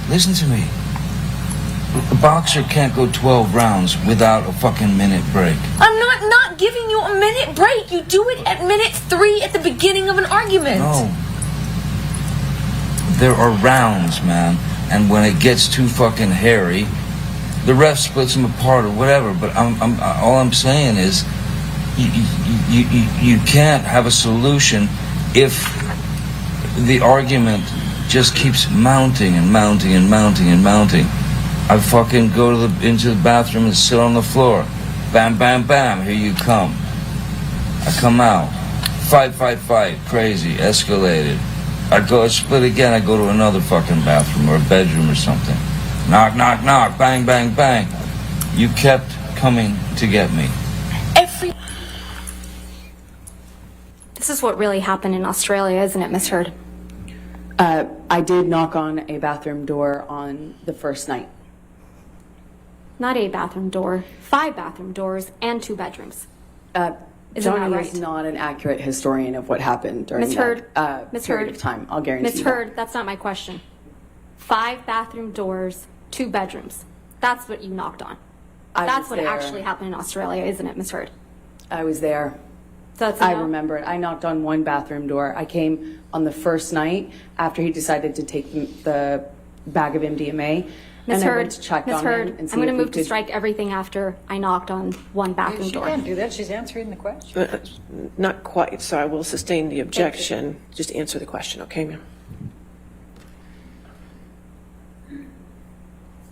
Listen to me. A boxer can't go 12 rounds without a fucking minute break. I'm not giving you a minute break. You do it at minute 3 at the beginning of an argument. No. There are rounds, man. And when it gets too fucking hairy, the ref splits them apart or whatever. But all I'm saying is, you can't have a solution if the argument just keeps mounting and mounting and mounting and mounting. I fucking go into the bathroom and sit on the floor. Bam, bam, bam. Here you come. I come out. Fight, crazy, escalated. I split again, I go to another fucking bathroom or a bedroom or something. Knock, knock, knock, bang, bang, bang. You kept coming to get me. This is what really happened in Australia, isn't it, Miss Heard? I did knock on a bathroom door on the first night. Not a bathroom door, 5 bathroom doors and 2 bedrooms. Isn't that Johnny right? is not an accurate historian of what happened during Ms. that Heard, Ms. period Heard, of time. I'll guarantee Ms. you Heard, that's not my question. 5 bathroom doors, 2 bedrooms. That's what you knocked on. That's what there. actually happened in Australia, isn't it, Ms. Heard? I was there. So that's a I no? remember it. I knocked on 1 bathroom door. I came on the first night after he decided to take the bag of MDMA. Ms. And Heard, I went to check Ms. on Heard, him and see I'm going to if we move to could- strike everything after I knocked on 1 bathroom She door. can't do that. She's answering the question. Not quite, so I will sustain the objection. Just answer the question, okay, ma'am?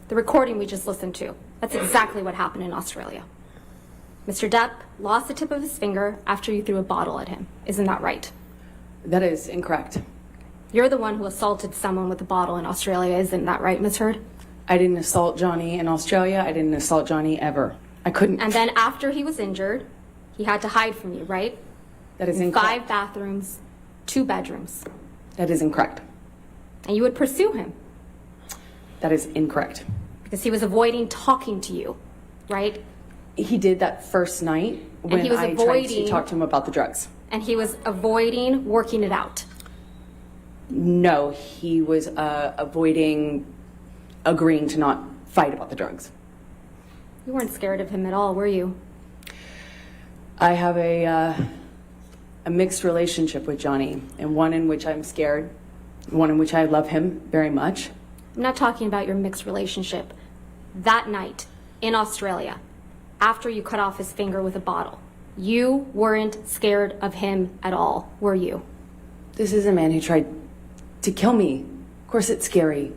The recording we just listened to, that's exactly what happened in Australia. Mr. Depp lost the tip of his finger after you threw a bottle at him. Isn't that right? That is incorrect. You're the one who assaulted someone with a bottle in Australia. Isn't that right, Ms. Heard? I didn't assault Johnny in Australia. I didn't assault Johnny ever. I couldn't. And then after he was injured, he had to hide from you, right? That is In incorrect. 5 bathrooms, 2 bedrooms. That is incorrect. And you would pursue him That is incorrect. because he was avoiding talking to you, right? He did that first night when he was I tried to avoiding- talk to him about the drugs. And he was avoiding working it out. No, he was avoiding agreeing to not fight about the drugs. You weren't scared of him at all, were you? I have a mixed relationship with Johnny, and one in which I'm scared, one in which I love him very much. I'm not talking about your mixed relationship. that night in Australia, after you cut off his finger with a bottle, you weren't scared of him at all, were you? This is a man who tried to kill me. Of course it's scary.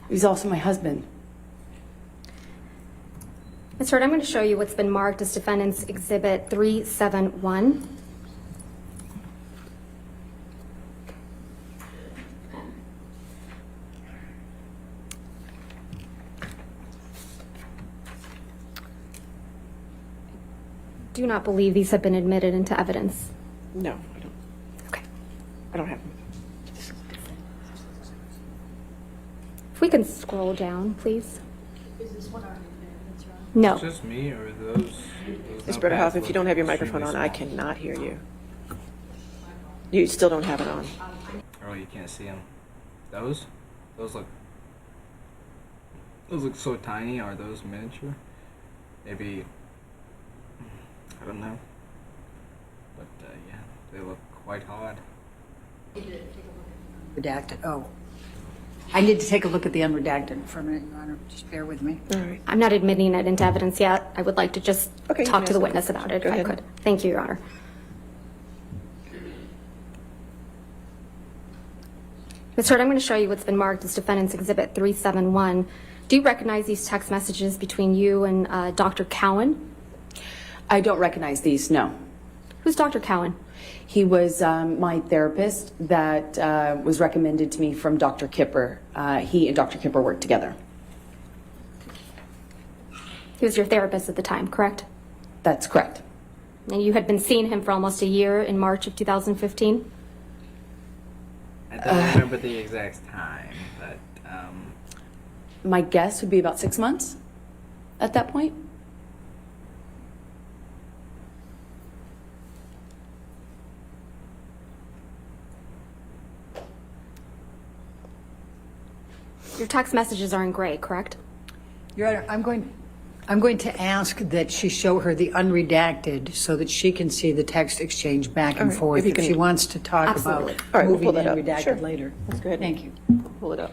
He's also my husband. Ms. Hurd, I'm going to show you what's been marked as Defendant's Exhibit 371. Do not believe these have been admitted into evidence. No, I don't. Okay. I don't have them. If we can scroll down, please. Is this one already there? No. It's just me or those Ms. not Bretterhoff, bad, if you don't have your but microphone on, extremely I small. cannot hear you. You still don't have it on. Oh, you can't see them. Those look so tiny. Are those miniature? Maybe, I don't know. But yeah, they look quite odd. Redacted. Oh. I need to take a look at the unredacted for a minute, Your Honor. Just bear with me. All right. I'm not admitting it into evidence yet. I would like to just Okay, you talk can to the ask witness the about it, Go if I ahead. could. Thank you, Your Honor. Ms. Hurd, I'm going to show you what's been marked as Defendant's Exhibit 371. Do you recognize these text messages between you and Dr. Cowan? I don't recognize these, no. Who's Dr. Cowan? He was my therapist that was recommended to me from Dr. Kipper. He and Dr. Kipper worked together. He was your therapist at the time, correct? That's correct. And you had been seeing him for almost a year in March of 2015? I don't remember the exact time, but My guess would be about 6 months at that point. Your text messages are in gray, correct? Your Honor, I'm going to ask that she show her the unredacted so that she can see the text exchange back and All right, forth if you if can- she wants to talk Absolutely. about All right, we'll moving pull that up. unredacted Sure. later. Let's go ahead. Thank you. Pull it up.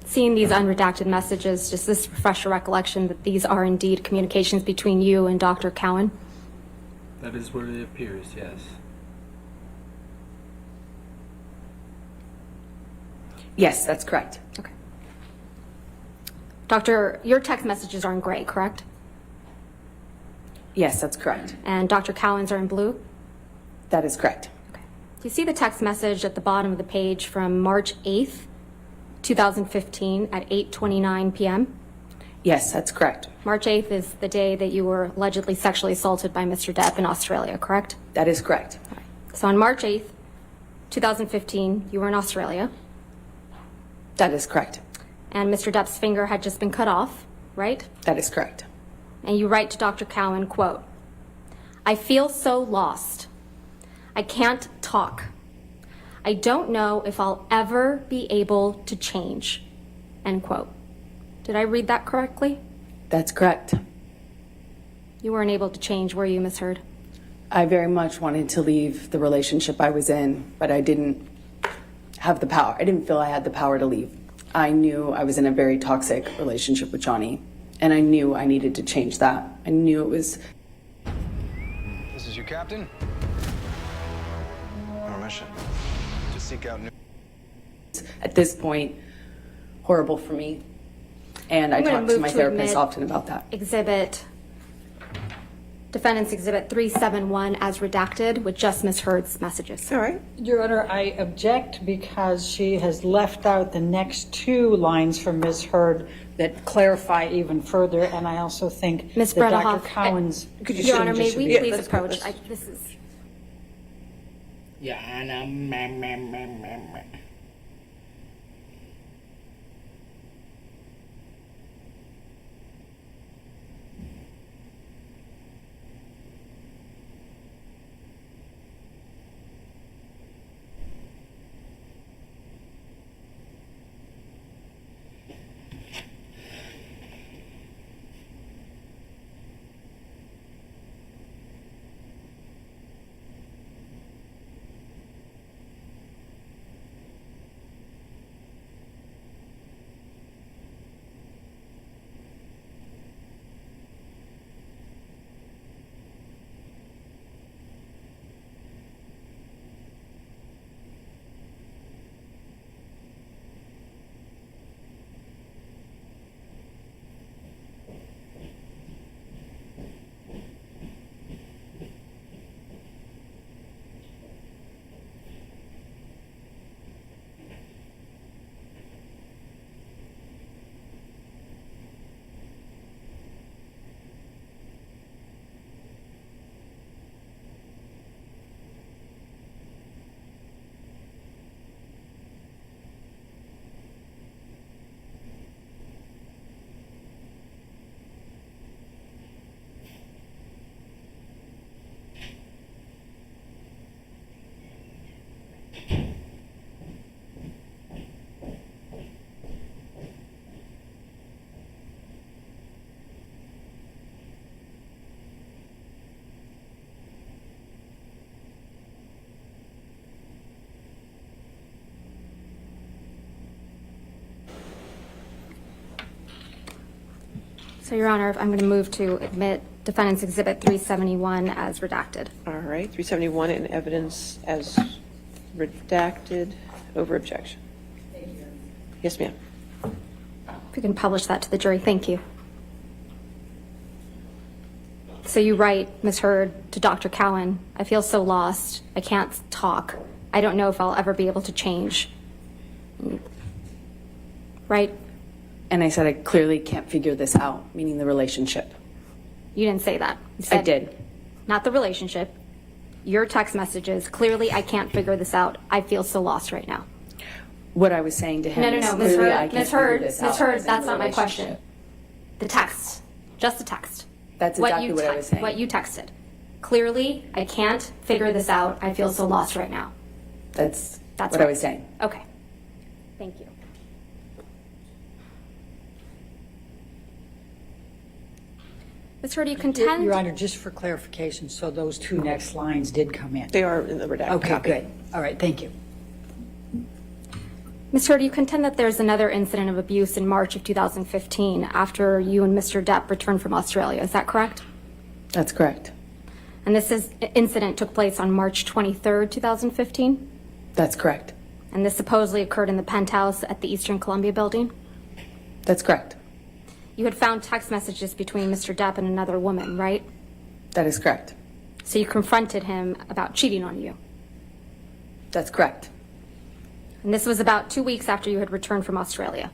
Seeing these unredacted messages, does this refresh your recollection that these are indeed communications between you and Dr. Cowan? that is what it appears. Yes. Yes, that's correct. Okay. Doctor, your text messages are in gray, correct? Yes, that's correct. And Dr. Cowan's are in blue? That is correct. Okay. Do you see the text message at the bottom of the page from March 8th, 2015 at 8:29 p.m.? Yes, that's correct. March 8th is the day that you were allegedly sexually assaulted by Mr. Depp in Australia, correct? That is correct. So on March 8th, 2015, you were in Australia, That is correct. and Mr. Depp's finger had just been cut off, right? That is correct. And you write to Dr. Cowan, quote, "I feel so lost. I can't talk. I don't know if I'll ever be able to change," end quote. Did I read that correctly? That's correct. You weren't able to change, were you, Ms. Hurd? I very much wanted to leave the relationship I was in, but I didn't have the power. I didn't feel I had the power to leave. I knew I was in a very toxic relationship with Johnny, and I knew I needed to change that. I knew it was. This is your captain. Our mission: to seek out new. At this point, horrible for me. And I I'm gonna talk to move my to therapist admit often about that. Defendant's Exhibit 371 as redacted with just Ms. Hurd's messages. All right. Your Honor, I object because she has left out the next two lines from Ms. Hurd that clarify even further, and I also think Ms. that Dr. Bretterhoff, Cowan's Your Honor, may changes should we be- please let's go. approach? Let's- This is. Yeah, So, Your Honor, I'm going to move to admit Defendant's Exhibit 371 as redacted. All right, 371 in evidence as redacted. Over objection. Yes, ma'am. If you can publish that to the jury, thank you. So you write, Ms. Heard, to Dr. Cowan, I feel so lost. I can't talk. I don't know if I'll ever be able to change. Right? And I said I clearly can't figure this out, meaning the relationship. You didn't say that. You I said, did. Not the relationship. Your text messages, clearly I can't figure this out. I feel so lost right now. What I was saying to him No, is Ms. clearly I Heard, can't Ms. Heard, figure this Ms. out. Heard, as in that's the not my question. relationship. The text. Just the text. That's exactly what I was saying. What you texted. Clearly, I can't figure this out. I feel so lost right now. That's what right. I was saying. Okay. Thank you. Ms. Heard, do you contend? Your Honor, just for clarification, so those two next lines did come in? They are in the redacted Okay, copy. good. All right, thank you. Ms. Heard, do you contend that there's another incident of abuse in March of 2015 after you and Mr. Depp returned from Australia? Is that correct? That's correct. And this incident took place on March 23rd, 2015? That's correct. And this supposedly occurred in the penthouse at the Eastern Columbia building? That's correct. You had found text messages between Mr. Depp and another woman, right? That is correct. So you confronted him about cheating on you? That's correct. And this was about 2 weeks after you had returned from Australia?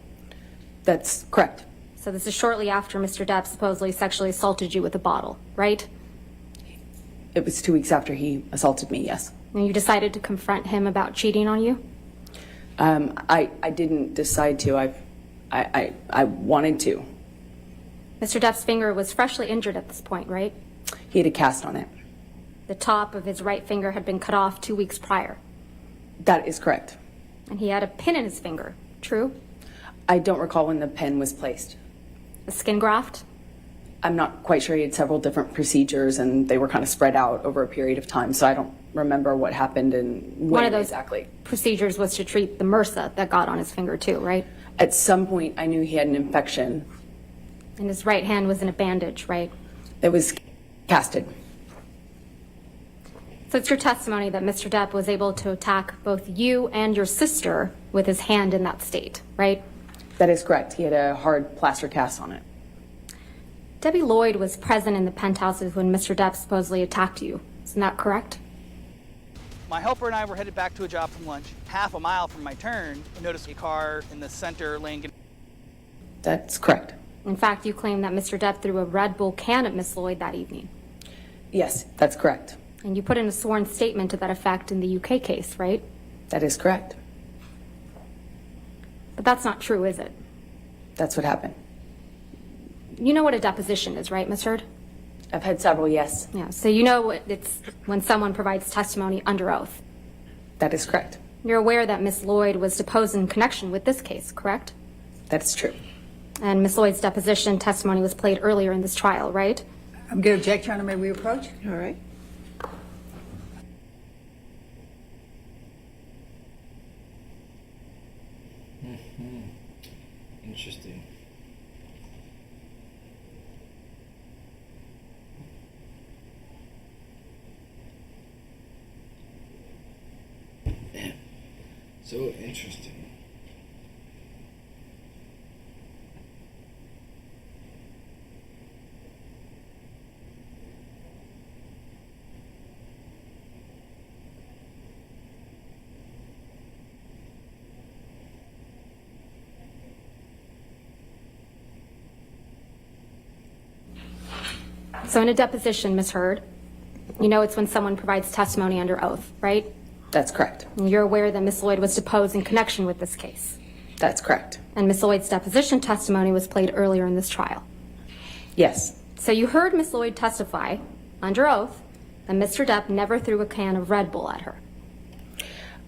That's correct. So this is shortly after Mr. Depp supposedly sexually assaulted you with a bottle, right? It was 2 weeks after he assaulted me, yes. And you decided to confront him about cheating on you? I didn't decide to. I wanted to. Mr. Depp's finger was freshly injured at this point, right? He had a cast on it. The top of his right finger had been cut off 2 weeks prior. That is correct. And he had a pin in his finger, true? I don't recall when the pin was placed. A skin graft? I'm not quite sure. He had several different procedures and they were kind of spread out over a period of time, so I don't remember what happened and when One of those exactly. procedures was to treat the MRSA that got on his finger too, right? At some point, I knew he had an infection. And his right hand was in a bandage, right? It was casted. So it's your testimony that Mr. Depp was able to attack both you and your sister with his hand in that state, right? That is correct. He had a hard plaster cast on it. Debbie Lloyd was present in the penthouses when Mr. Depp supposedly attacked you. Isn't that correct? My helper and I were headed back to a job from lunch. Half a mile from my turn, I noticed a car in the center lane. That's correct. In fact, you claim that Mr. Depp threw a Red Bull can at Miss Lloyd that evening. Yes, that's correct. And you put in a sworn statement to that effect in the UK case, right? That is correct. But that's not true, is it? That's what happened. You know what a deposition is, right, Ms. Heard? I've had several, yes. Yeah, so you know it's when someone provides testimony under oath. That is correct. You're aware that Miss Lloyd was deposed in connection with this case, correct? That is true. And Miss Lloyd's deposition testimony was played earlier in this trial, right? I'm going to object, Your Honor. May we approach? All right. Interesting. So interesting. So in a deposition, Ms. Heard, you know it's when someone provides testimony under oath, right? That's correct. And you're aware that Miss Lloyd was deposed in connection with this case. That's correct. And Miss Lloyd's deposition testimony was played earlier in this trial. Yes. So you heard Miss Lloyd testify under oath that Mr. Depp never threw a can of Red Bull at her.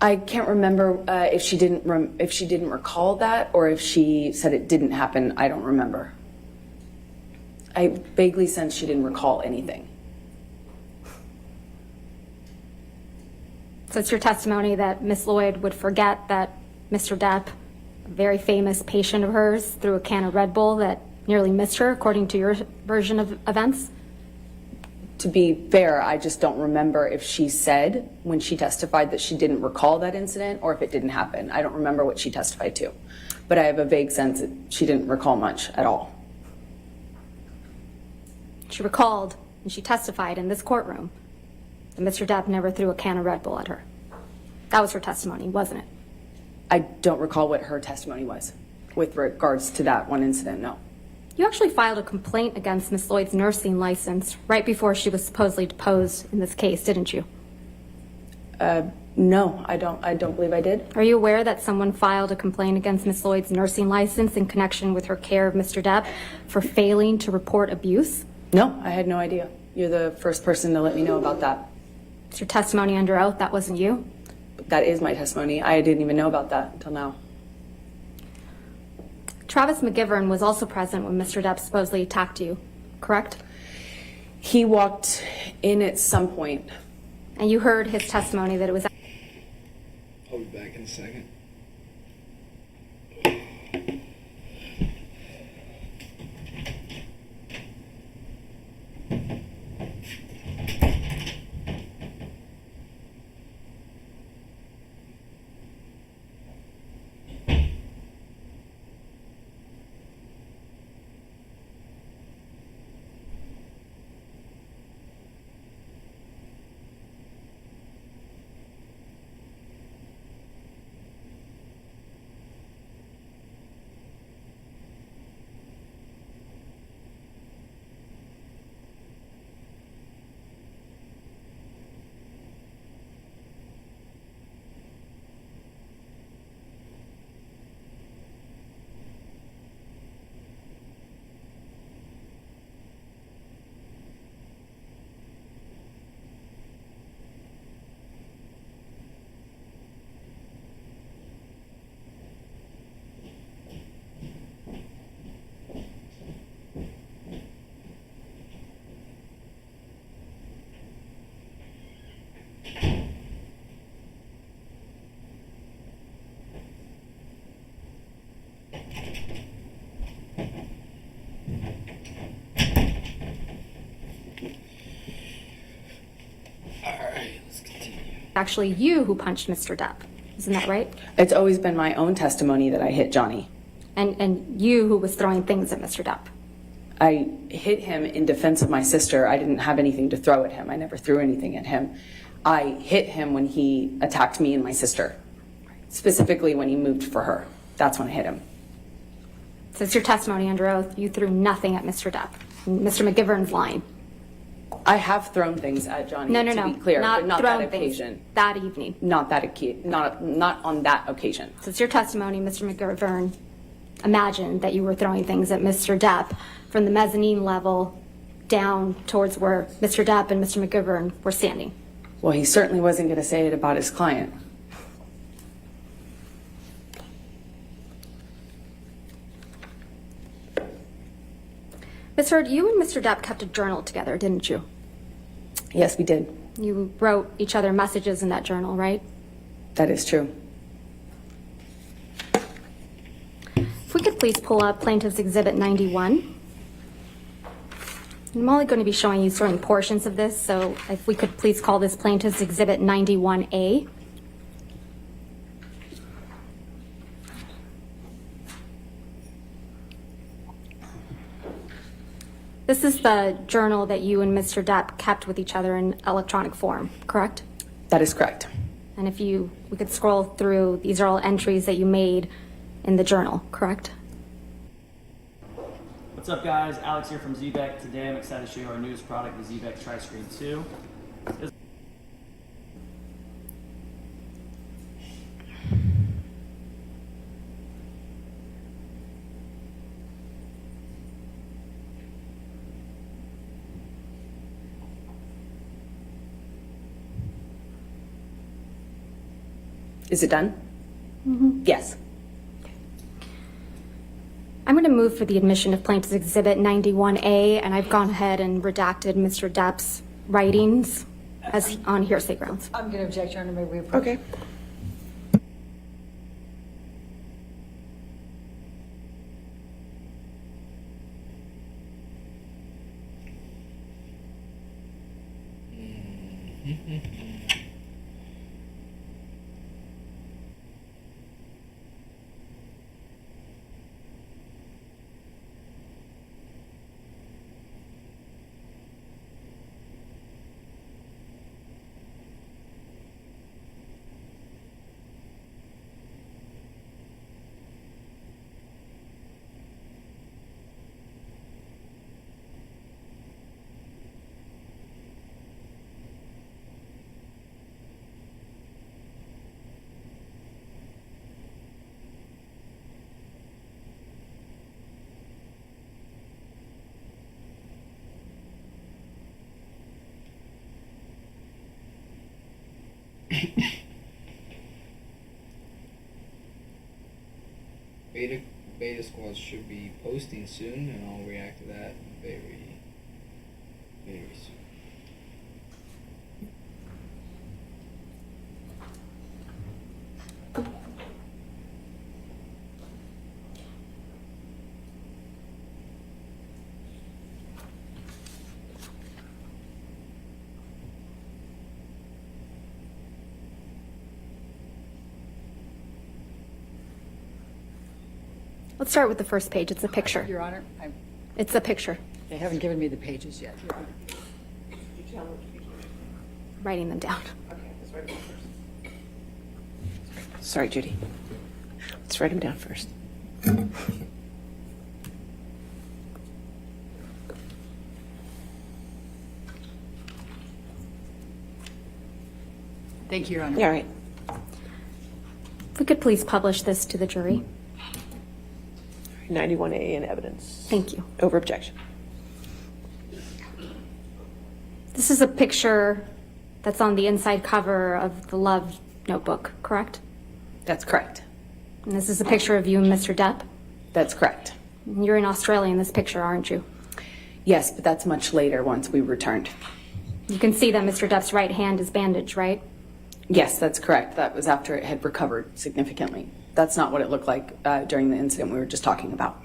I can't remember if she didn't recall that or if she said it didn't happen. I don't remember. I vaguely sense she didn't recall anything. So it's your testimony that Miss Lloyd would forget that Mr. Depp, a very famous patient of hers, threw a can of Red Bull that nearly missed her, according to your version of events? To be fair, I just don't remember if she said when she testified that she didn't recall that incident or if it didn't happen. I don't remember what she testified to, but I have a vague sense that she didn't recall much at all. She recalled, and she testified in this courtroom, that Mr. Depp never threw a can of Red Bull at her. That was her testimony, wasn't it? I don't recall what her testimony was with regards to that one incident, no. You actually filed a complaint against Miss Lloyd's nursing license right before she was supposedly deposed in this case, didn't you? No, I don't believe I did. Are you aware that someone filed a complaint against Miss Lloyd's nursing license in connection with her care of Mr. Depp for failing to report abuse? No, I had no idea. You're the first person to let me know about that. It's your testimony under oath, that wasn't you? That is my testimony. I didn't even know about that until now. Travis McGivern was also present when Mr. Depp supposedly attacked you, correct? He walked in at some point. And you heard his testimony that it was... I'll be back in a second. Actually you who punched Mr. Depp. Isn't that right? It's always been my own testimony that I hit Johnny. And you who was throwing things at Mr. Depp. I hit him in defense of my sister. I didn't have anything to throw at him. I never threw anything at him. I hit him when he attacked me and my sister. Specifically when he moved for her. That's when I hit him. So it's your testimony under oath. You threw nothing at Mr. Depp. Mr. McGivern's lying. I have thrown things at Johnny, No, to be clear, but not that thrown things occasion. that evening. Not on that occasion. So it's your testimony, Mr. McGivern imagined that you were throwing things at Mr. Depp from the mezzanine level down towards where Mr. Depp and Mr. McGivern were standing. Well, he certainly wasn't going to say it about his client. Ms. Heard, you and Mr. Depp kept a journal together, didn't you? Yes, we did. You wrote each other messages in that journal, right? That is true. If we could please pull up Plaintiff's Exhibit 91. I'm only going to be showing you certain portions of this, so if we could please call this Plaintiff's Exhibit 91A. This is the journal that you and Mr. Depp kept with each other in electronic form, correct? That is correct. And if we could scroll through, these are all entries that you made in the journal, correct? What's up, guys? Alex here from ZBEC. Today I'm excited to show you our newest product, the ZBEC Tri-Screen 2. Is it done? Yes. I'm going to move for the admission of Plaintiff's Exhibit 91A, and I've gone ahead and redacted Mr. Depp's writings as on hearsay grounds. I'm going to object, Your Honor. May we approve? Okay. Beta squads should be posting soon, and I'll react to that very soon. Let's start with the first page. It's a picture. Your Honor, It's a picture. they haven't given me the pages yet, Your Honor. Writing them down. Sorry, Judy. Let's write them down first. Thank you, Your Honor. Yeah, all right. If we could please publish this to the jury. 91A in evidence. Thank you. Over objection. This is a picture that's on the inside cover of the Love Notebook, correct? That's correct. And this is a picture of you and Mr. Depp? That's correct. You're in Australia in this picture, aren't you? Yes, but that's much later once we returned. You can see that Mr. Depp's right hand is bandaged, right? Yes, that's correct. That was after it had recovered significantly. That's not what it looked like during the incident we were just talking about.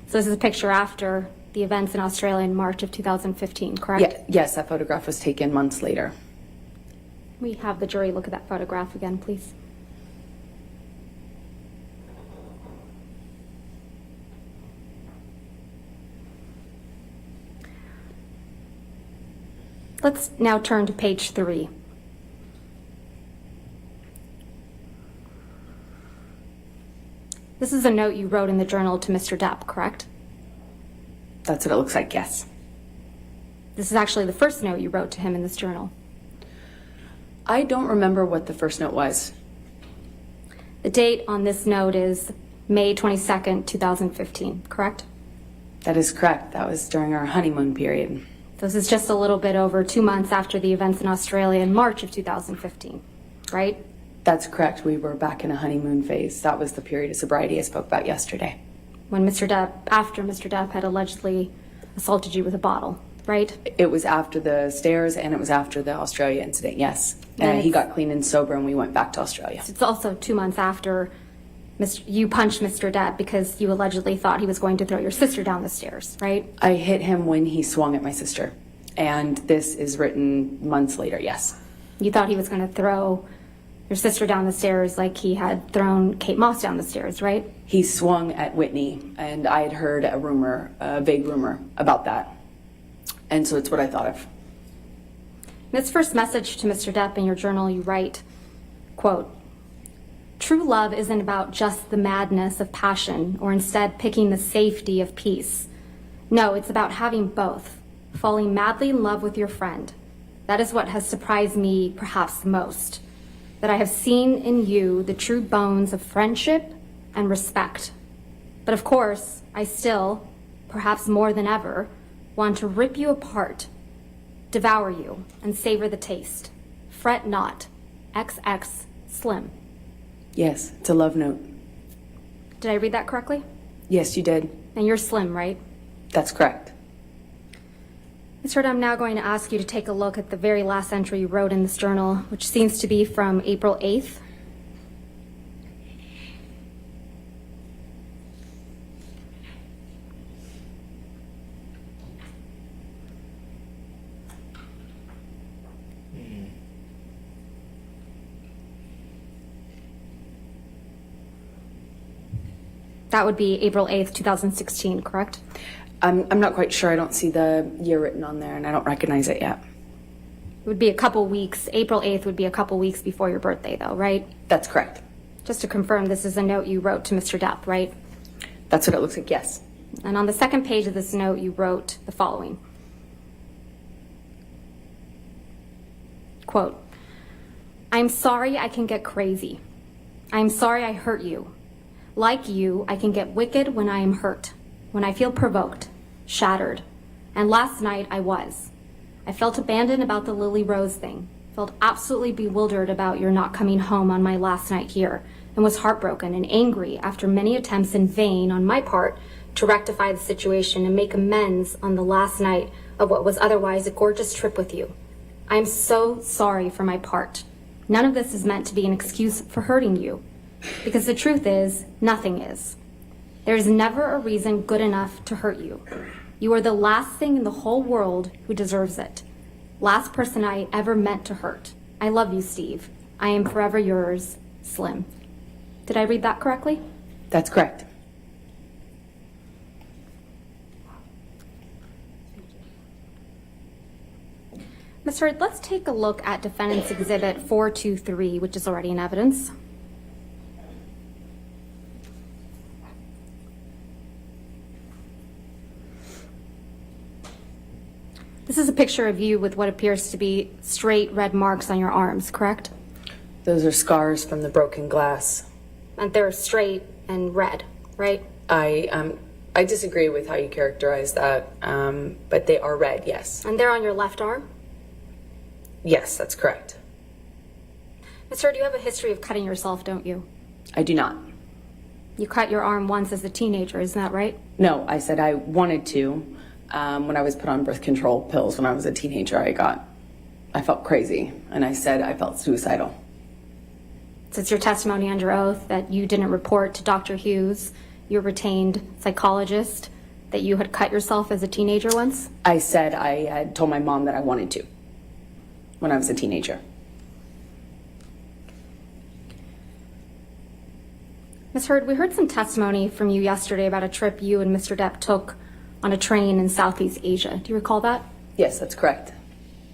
So this is a picture after the events in Australia in March of 2015, correct? Yes, that photograph was taken months later. We have the jury look at that photograph again, please. Let's now turn to page 3. This is a note you wrote in the journal to Mr. Depp, correct? That's what it looks like, yes. This is actually the first note you wrote to him in this journal. I don't remember what the first note was. The date on this note is May 22nd, 2015, correct? That is correct. That was during our honeymoon period. This is just a little bit over 2 months after the events in Australia in March of 2015, right? That's correct. We were back in a honeymoon phase. That was the period of sobriety I spoke about yesterday. When after Mr. Depp had allegedly assaulted you with a bottle, right? It was after the stairs and it was after the Australia incident, yes. And he got clean and sober and we went back to Australia. It's also 2 months after you punched Mr. Depp because you allegedly thought he was going to throw your sister down the stairs, right? I hit him when he swung at my sister. And this is written months later, yes. You thought he was going to throw your sister down the stairs like he had thrown Kate Moss down the stairs, right? He swung at Whitney, and I had heard a vague rumor about that. And so it's what I thought of. In this first message to Mr. Depp in your journal, you write, quote, "True love isn't about just the madness of passion or instead picking the safety of peace. No, it's about having both, falling madly in love with your friend. That is what has surprised me perhaps the most, that I have seen in you the true bones of friendship and respect. But of course, I still, perhaps more than ever, want to rip you apart, devour you, and savor the taste. Fret not. XX Slim. Yes, it's a love note. Did I read that correctly? Yes, you did. And you're Slim, right? That's correct. Ms. Hurd, I'm now going to ask you to take a look at the very last entry you wrote in this journal, which seems to be from April 8th. That would be April 8th, 2016, correct? I'm not quite sure. I don't see the year written on there, and I don't recognize it yet. It would be a couple weeks. April 8th would be a couple weeks before your birthday, though, right? That's correct. Just to confirm, this is a note you wrote to Mr. Depp, right? That's what it looks like, yes. And on the second page of this note, you wrote the following. Quote, I'm sorry I can get crazy. I'm sorry I hurt you. Like you, I can get wicked when I am hurt, when I feel provoked, shattered. And last night I was. I felt abandoned about the Lily Rose thing, felt absolutely bewildered about your not coming home on my last night here, and was heartbroken and angry after many attempts in vain on my part to rectify the situation and make amends on the last night of what was otherwise a gorgeous trip with you. I am so sorry for my part. None of this is meant to be an excuse for hurting you. Because the truth is, nothing is. There is never a reason good enough to hurt you. You are the last thing in the whole world who deserves it. Last person I ever meant to hurt. I love you, Steve. I am forever yours, Slim. Did I read that correctly? That's correct. Ms. Hurd, let's take a look at Defendant's Exhibit 423, which is already in evidence. This is a picture of you with what appears to be straight red marks on your arms, correct? Those are scars from the broken glass. And they're straight and red, right? I disagree with how you characterize that, but they are red, yes. And they're on your left arm? Yes, that's correct. Ms. Hurd, you have a history of cutting yourself, don't you? I do not. You cut your arm once as a teenager, isn't that right? No, I said I wanted to. When I was put on birth control pills when I was a teenager, I felt crazy, and I said I felt suicidal. Since your testimony under oath that you didn't report to Dr. Hughes, your retained psychologist, that you had cut yourself as a teenager once? I said I had told my mom that I wanted to when I was a teenager. Ms. Hurd, we heard some testimony from you yesterday about a trip you and Mr. Depp took on a train in Southeast Asia. Do you recall that? Yes, that's correct.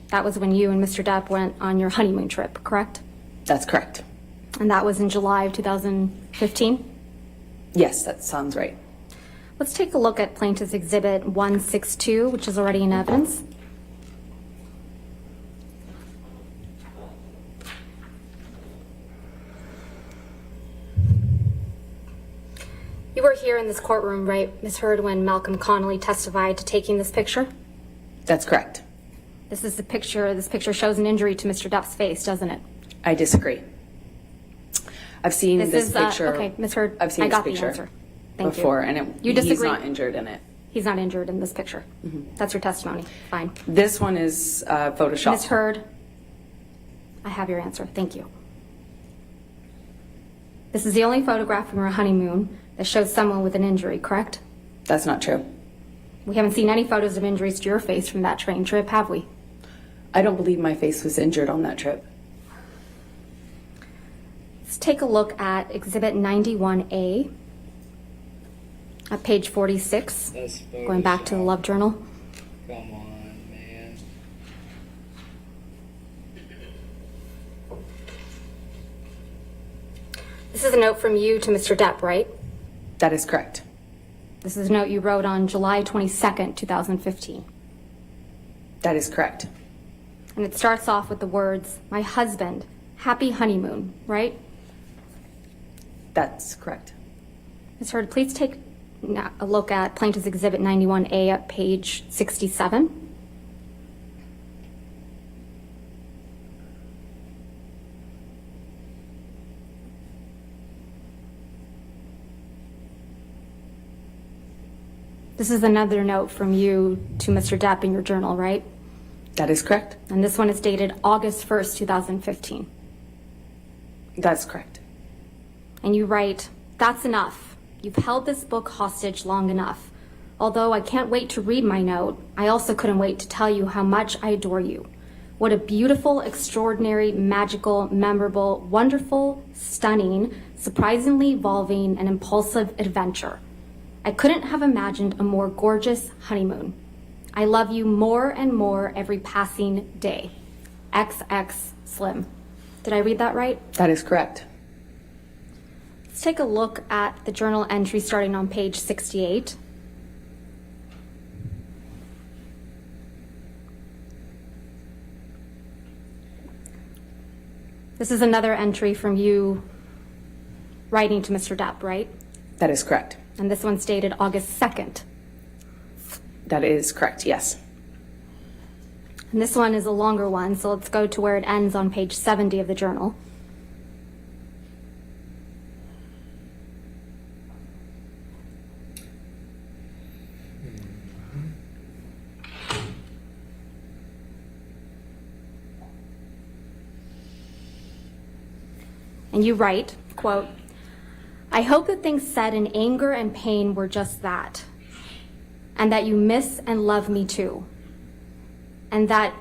That was when you and Mr. Depp went on your honeymoon trip, correct? That's correct. And that was in July of 2015? Yes, that sounds right. Let's take a look at Plaintiff's Exhibit 162, which is already in evidence. You were here in this courtroom, right, Ms. Hurd, when Malcolm Connolly testified to taking this picture? That's correct. This is the picture. This picture shows an injury to Mr. Depp's face, doesn't it? I disagree. I've seen this picture. Okay, Ms. Hurd, I've seen I got this picture the answer. Thank before, you. and You disagree? he's not injured in it. He's not injured in this picture. That's your testimony. Fine. This one is Photoshop. Ms. Hurd, I have your answer. Thank you. This is the only photograph from your honeymoon that shows someone with an injury, correct? That's not true. We haven't seen any photos of injuries to your face from that train trip, have we? I don't believe my face was injured on that trip. Let's take a look at Exhibit 91A at page 46, going back to the Love Journal. Come on, man. This is a note from you to Mr. Depp, right? That is correct. This is a note you wrote on July 22nd, 2015. That is correct. And it starts off with the words, "My husband, happy honeymoon," right? That's correct. Ms. Hurd, please take a look at Plaintiff's Exhibit 91A at page 67. This is another note from you to Mr. Depp in your journal, right? That is correct. And this one is dated August 1st, 2015. That's correct. And you write, "That's enough. You've held this book hostage long enough. Although I can't wait to read my note, I also couldn't wait to tell you how much I adore you. What a beautiful, extraordinary, magical, memorable, wonderful, stunning, surprisingly evolving, and impulsive adventure. I couldn't have imagined a more gorgeous honeymoon. I love you more and more every passing day. XX Slim." Did I read that right? That is correct. Let's take a look at the journal entry starting on page 68. This is another entry from you writing to Mr. Depp, right? That is correct. And this one's dated August 2nd. That is correct, yes. And this one is a longer one, so let's go to where it ends on page 70 of the journal. And you write, quote, "I hope that things said in anger and pain were just that, and that you miss and love me too. And that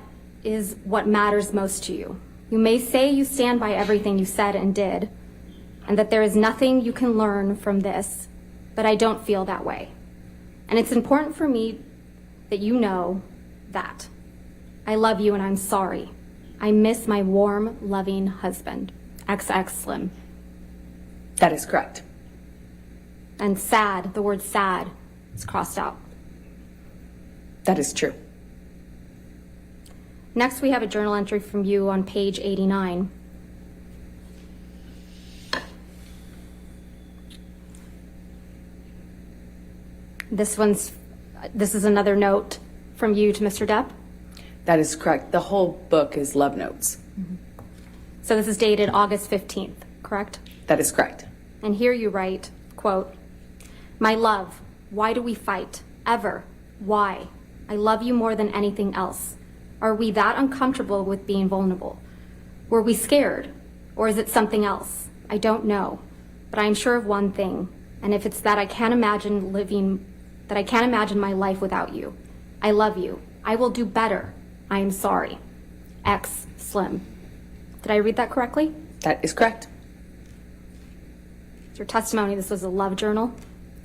is what matters most to you. You may say you stand by everything you said and did, and that there is nothing you can learn from this, but I don't feel that way. And it's important for me that you know that. I love you and I'm sorry. I miss my warm, loving husband. XX Slim." That is correct. And sad, the word sad is crossed out. That is true. Next, we have a journal entry from you on page 89. This is another note from you to Mr. Depp. That is correct. The whole book is love notes. So this is dated August 15th, correct? That is correct. And here you write, quote, "My love, why do we fight? Ever? Why? I love you more than anything else. Are we that uncomfortable with being vulnerable? Were we scared? Or is it something else? I don't know. But I am sure of one thing, and if it's that I can't imagine my life without you. I love you. I will do better. I am sorry. X Slim." Did I read that correctly? That is correct. Your testimony, this was a love journal?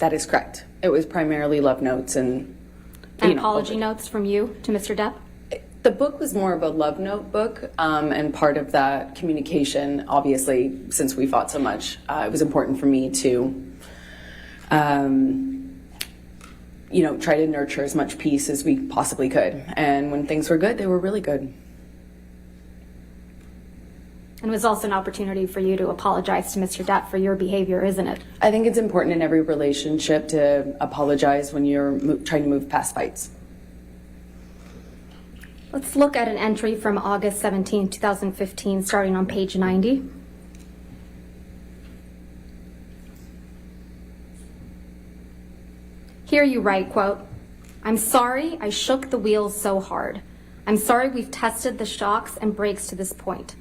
That is correct. It was primarily love notes and apology notes from you to Mr. Depp? The book was more of a love note book, and part of that communication, obviously, since we fought so much, it was important for me to, try to nurture as much peace as we possibly could. And when things were good, they were really good. And it was also an opportunity for you to apologize to Mr. Depp for your behavior, isn't it? I think it's important in every relationship to apologize when you're trying to move past fights. Let's look at an entry from August 17, 2015, starting on page 90. Here you write, quote, "I'm sorry I shook the wheels so hard. I'm sorry we've tested the shocks and brakes to this point.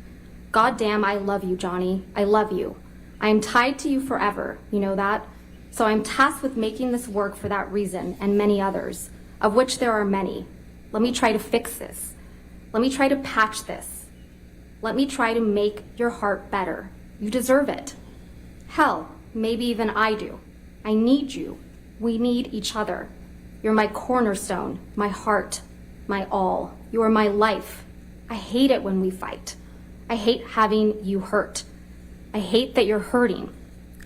God damn, I love you, Johnny. I love you. I am tied to you forever, you know that? So I'm tasked with making this work for that reason and many others, of which there are many. Let me try to fix this. Let me try to patch this. Let me try to make your heart better. You deserve it. Hell, maybe even I do. I need you. We need each other. You're my cornerstone, my heart, my all. You are my life. I hate it when we fight. I hate having you hurt. I hate that you're hurting.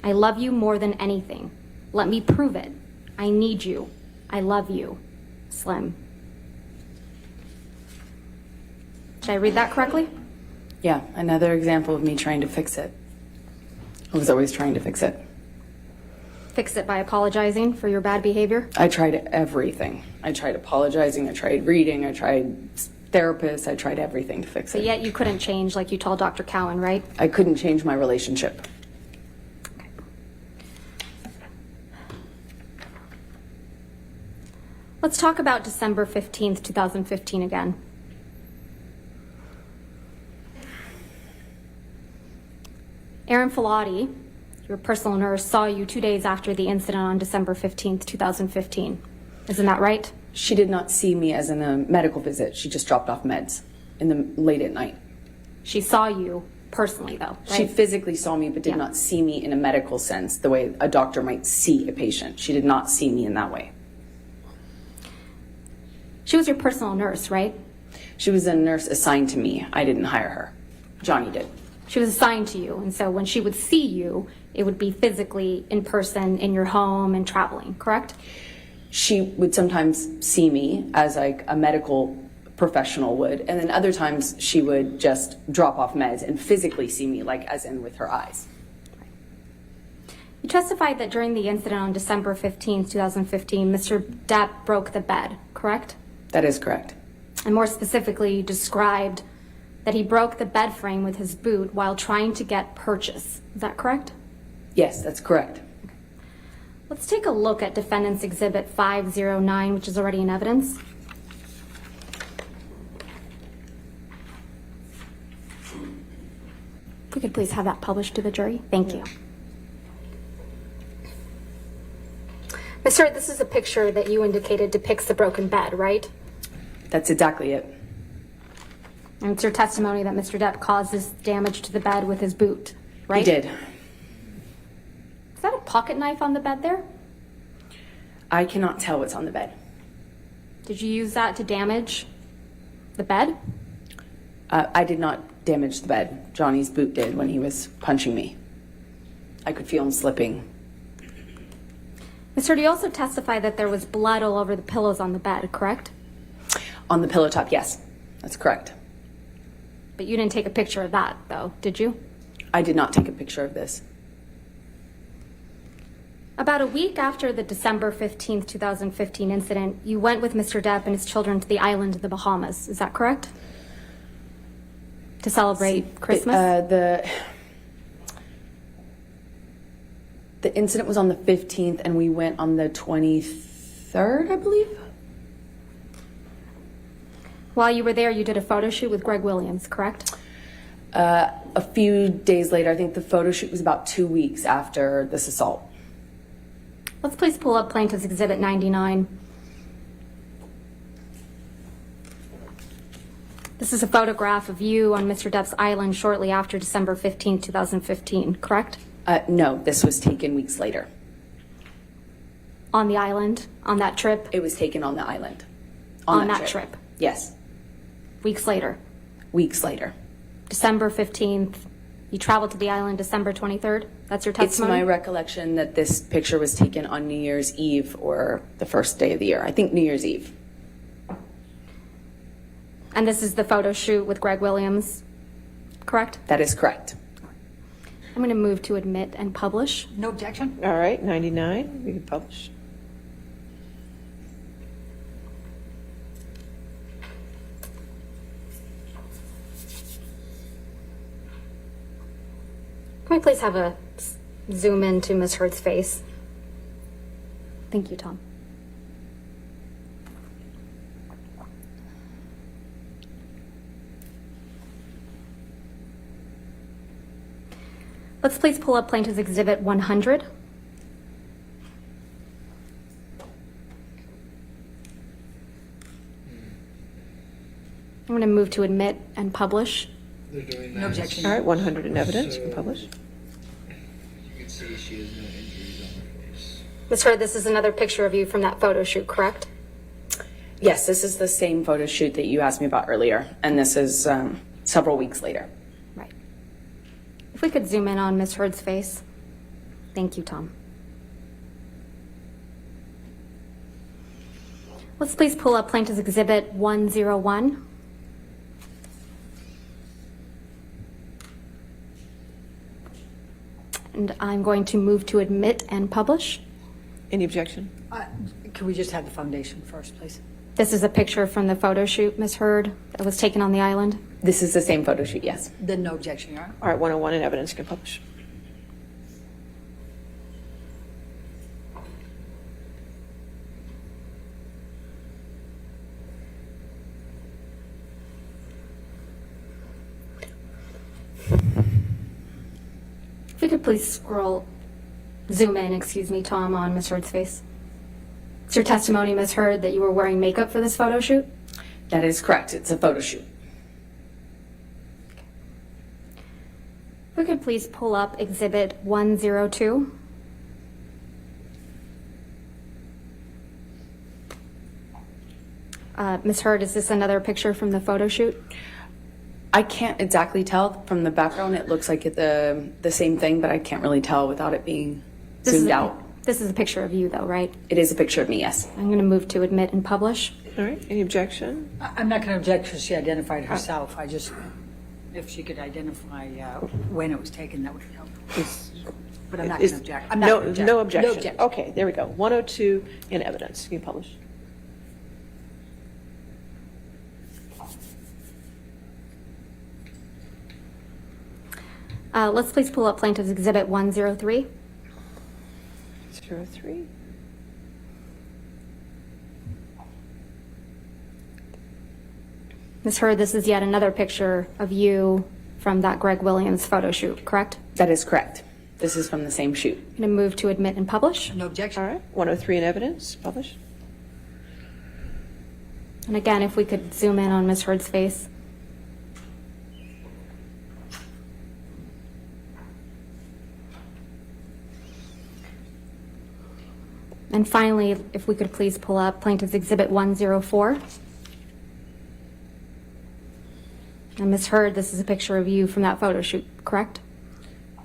I love you more than anything. Let me prove it. I need you. I love you. Slim." Did I read that correctly? Yeah, another example of me trying to fix it. I was always trying to fix it. Fix it by apologizing for your bad behavior? I tried everything. I tried apologizing, I tried reading, I tried therapists, I tried everything to fix it. But yet you couldn't change like you told Dr. Cowan, right? I couldn't change my relationship. Let's talk about December 15th, 2015 again. Erin Filati, your personal nurse, saw you 2 days after the incident on December 15th, 2015. Isn't that right? She did not see me as in a medical visit. She just dropped off meds in the late at night. She saw you personally, though, right? She physically saw me, but did not see me in a medical sense, the way a doctor might see a patient. She did not see me in that way. She was your personal nurse, right? She was a nurse assigned to me. I didn't hire her. Johnny did. She was assigned to you, and so when she would see you, it would be physically in person in your home and traveling, correct? She would sometimes see me as like a medical professional would, and then other times she would just drop off meds and physically see me, like as in with her eyes. You testified that during the incident on December 15th, 2015, Mr. Depp broke the bed, correct? That is correct. And more specifically, you described that he broke the bed frame with his boot while trying to get purchase. Is that correct? Yes, that's correct. Let's take a look at Defendant's Exhibit 509, which is already in evidence. If we could please have that published to the jury. Thank you. Ms. Hurd, this is a picture that you indicated depicts the broken bed, right? That's exactly it. And it's your testimony that Mr. Depp caused this damage to the bed with his boot, right? He did. Is that a pocket knife on the bed there? I cannot tell what's on the bed. Did you use that to damage the bed? I did not damage the bed. Johnny's boot did when he was punching me. I could feel him slipping. Ms. Hurd, you also testified that there was blood all over the pillows on the bed, correct? On the pillow top, yes. That's correct. But you didn't take a picture of that, though, did you? I did not take a picture of this. About a week after the December 15th, 2015 incident, you went with Mr. Depp and his children to the island of the Bahamas. Is that correct? To celebrate Christmas? The incident was on the 15th, and we went on the 23rd, I believe. While you were there, you did a photo shoot with Greg Williams, correct? A few days later, I think the photo shoot was about 2 weeks after this assault. Let's please pull up Plaintiff's Exhibit 99. This is a photograph of you on Mr. Depp's island shortly after December 15th, 2015, correct? No, this was taken weeks later. On the island, on that trip? It was taken on the island. On that trip? Yes. Weeks later? Weeks later. December 15th, you traveled to the island December 23rd? That's your testimony? It's my recollection that this picture was taken on New Year's Eve or the first day of the year. I think New Year's Eve. And this is the photo shoot with Greg Williams, correct? That is correct. I'm going to move to admit and publish. No objection? All right, 99, we can publish. Can we please have a zoom in to Ms. Hurd's face? Thank you, Tom. Let's please pull up Plaintiff's Exhibit 100. I'm going to move to admit and publish. No objection. All right, 100 in evidence, you can publish. You can see she has no injuries on her face. Ms. Hurd, this is another picture of you from that photo shoot, correct? Yes, this is the same photo shoot that you asked me about earlier, and this is several weeks later. Right. If we could zoom in on Ms. Hurd's face. Thank you, Tom. Let's please pull up Plaintiff's Exhibit 101. And I'm going to move to admit and publish. Any objection? Can we just have the foundation first, please? This is a picture from the photo shoot, Ms. Hurd, that was taken on the island. This is the same photo shoot, yes. Then no objection, Your Honor. All right, 101 in evidence, you can publish. we could please zoom in, Tom, on Ms. Heard's face. It's your testimony, Ms. Heard, that you were wearing makeup for this photo shoot? That is correct. It's a photo shoot. If we could please pull up Exhibit 102. Ms. Heard, is this another picture from the photo shoot? I can't exactly tell from the background. It looks like the same thing, but I can't really tell without it being zoomed out. This is a picture of you, though, right? It is a picture of me, yes. I'm going to move to admit and publish. All right, any objection? I'm not going to object because she identified herself. I just, if she could identify when it was taken, that would help. But I'm not going to object. I'm not No, gonna object. no objection. No objection. Okay, there we go. 102 in evidence. Can you publish? Let's please pull up Plaintiff's Exhibit 103. 03. Ms. Heard, this is yet another picture of you from that Greg Williams photo shoot, correct? That is correct. This is from the same shoot. I'm going to move to admit and publish. No objection. All right, 103 in evidence. Publish. And again, if we could zoom in on Ms. Heard's face. And finally, if we could please pull up Plaintiff's Exhibit 104. And Ms. Heard, this is a picture of you from that photo shoot, correct?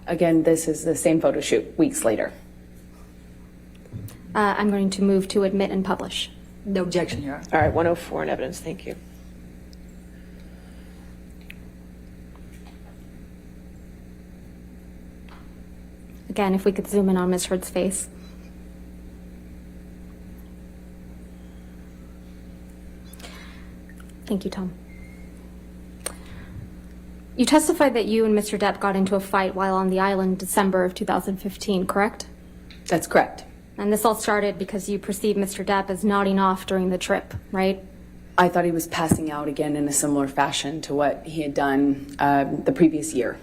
Again, this is the same photo shoot weeks later. I'm going to move to admit and publish. No objection, Your Honor. All right, 104 in evidence. Thank you. Again, if we could zoom in on Ms. Heard's face. Thank you, Tom. You testified that you and Mr. Depp got into a fight while on the island in December of 2015, correct? That's correct. And this all started because you perceived Mr. Depp as nodding off during the trip, right? I thought he was passing out again in a similar fashion to what he had done the previous year.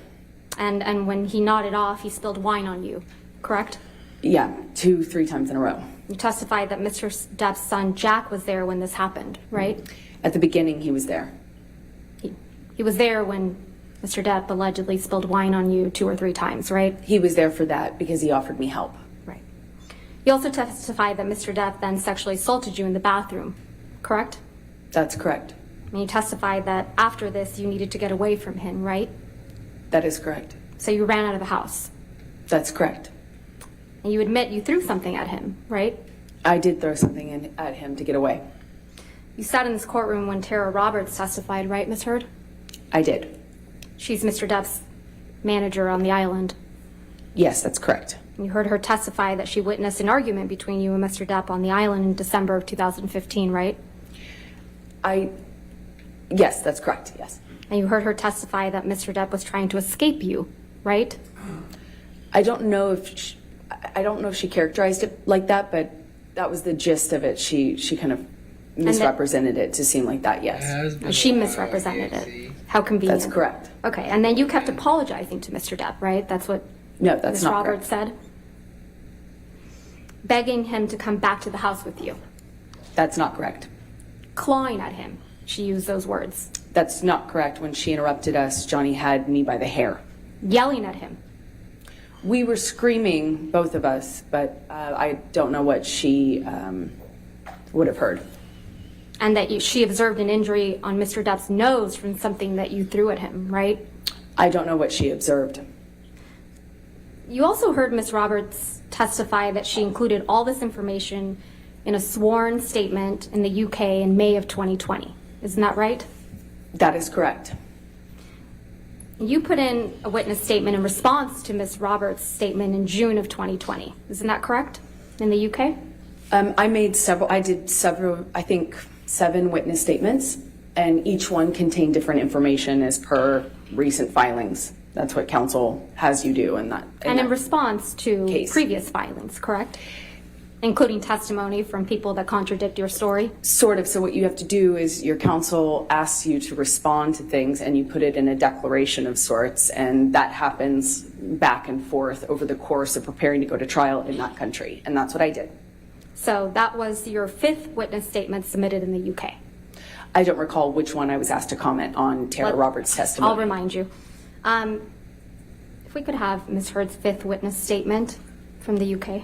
And when he nodded off, he spilled wine on you, correct? Yeah, 2-3 times in a row. You testified that Mr. Depp's son, Jack, was there when this happened, right? At the beginning, he was there. He was there when Mr. Depp allegedly spilled wine on you 2 or 3 times, right? He was there for that because he offered me help. Right. You also testified that Mr. Depp then sexually assaulted you in the bathroom, correct? That's correct. And you testified that after this, you needed to get away from him, right? That is correct. So you ran out of the house. That's correct. And you admit you threw something at him, right? I did throw something at him to get away. You sat in this courtroom when Tara Roberts testified, right, Ms. Heard? I did. She's Mr. Depp's manager on the island. Yes, that's correct. You heard her testify that she witnessed an argument between you and Mr. Depp on the island in December of 2015, right? Yes, that's correct, yes. And you heard her testify that Mr. Depp was trying to escape you, right? I don't know if she characterized it like that, but that was the gist of it. She kind of misrepresented it to seem like that, yes. She misrepresented it. How convenient. That's correct. Okay, and then you kept apologizing to Mr. Depp, right? That's what Ms. not Roberts correct. said? Begging him to come back to the house with you. That's not correct. Clawing at him. She used those words. That's not correct. When she interrupted us, Johnny had me by the hair. Yelling at him. We were screaming, both of us, but I don't know what she would have heard. And that she observed an injury on Mr. Depp's nose from something that you threw at him, right? I don't know what she observed. You also heard Ms. Roberts testify that she included all this information in a sworn statement in the UK in May of 2020. Isn't that right? That is correct. You put in a witness statement in response to Ms. Roberts' statement in June of 2020. Isn't that correct? In the UK? I did several, I think 7 witness statements, and each one contained different information as per recent filings. That's what counsel has you do in that. And in response to case. previous filings, correct? including testimony from people that contradict your story? Sort of. So what you have to do is your counsel asks you to respond to things and you put it in a declaration of sorts, and that happens back and forth over the course of preparing to go to trial in that country. And that's what I did. So that was your 5th witness statement submitted in the UK. I don't recall which one I was asked to comment on Tara Roberts' testimony. I'll remind you. If we could have Ms. Heard's 5th witness statement from the UK.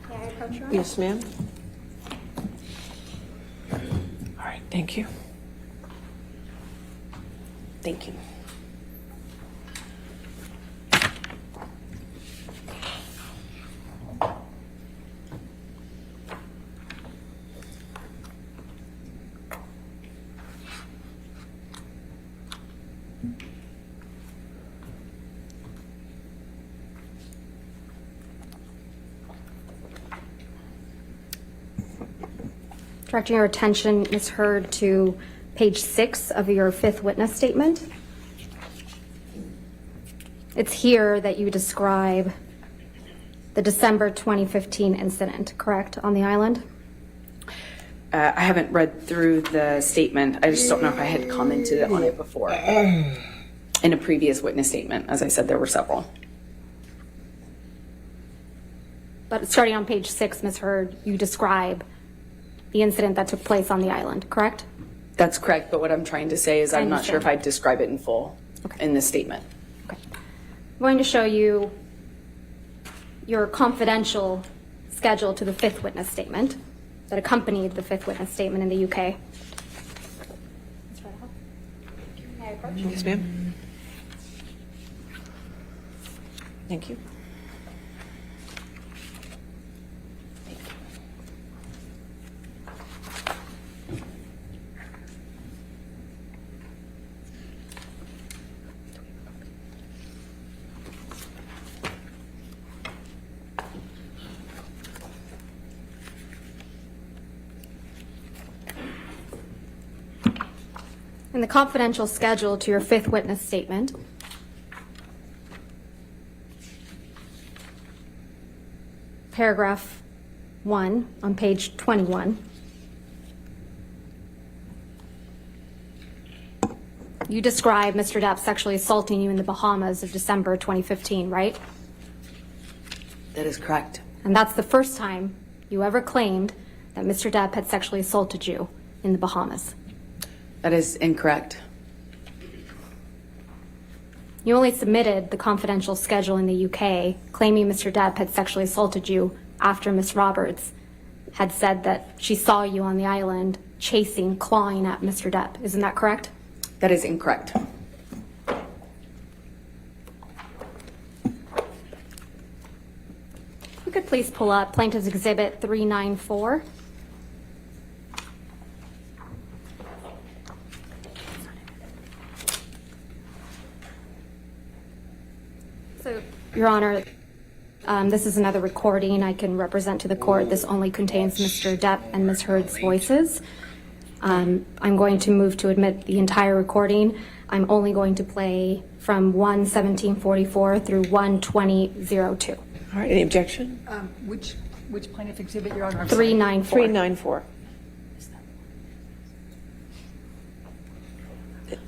May I approach her? Yes, ma'am. All right, thank you. Thank you. Directing your attention, Ms. Heard, to page 6 of your 5th witness statement. It's here that you describe the December 2015 incident, correct, on the island? I haven't read through the statement. I just don't know if I had commented on it before. In a previous witness statement, as I said, there were several. But starting on page 6, Ms. Heard, you describe the incident that took place on the island, correct? That's correct, but what I'm trying to say is I'm not sure if I'd describe it in full in this statement. Okay. I'm going to show you your confidential schedule to the 5th witness statement that accompanied the 5th witness statement in the UK. May I approach? Yes, ma'am. Thank you. In the confidential schedule to your 5th witness statement, paragraph 1 on page 21, you describe Mr. Depp sexually assaulting you in the Bahamas of December 2015, right? That is correct. And that's the first time you ever claimed that Mr. Depp had sexually assaulted you in the Bahamas. That is incorrect. You only submitted the confidential schedule in the UK claiming Mr. Depp had sexually assaulted you after Ms. Roberts had said that she saw you on the island chasing, clawing at Mr. Depp. Isn't that correct? That is incorrect. You could please pull up Plaintiff's Exhibit 394. So, Your Honor, this is another recording I can represent to the court. This only contains Mr. Depp and Ms. Heard's voices. I'm going to move to admit the entire recording. I'm only going to play from 1:17:44 through 1:20:02. All right, any objection? Which plaintiff exhibit, Your Honor? 394. 394.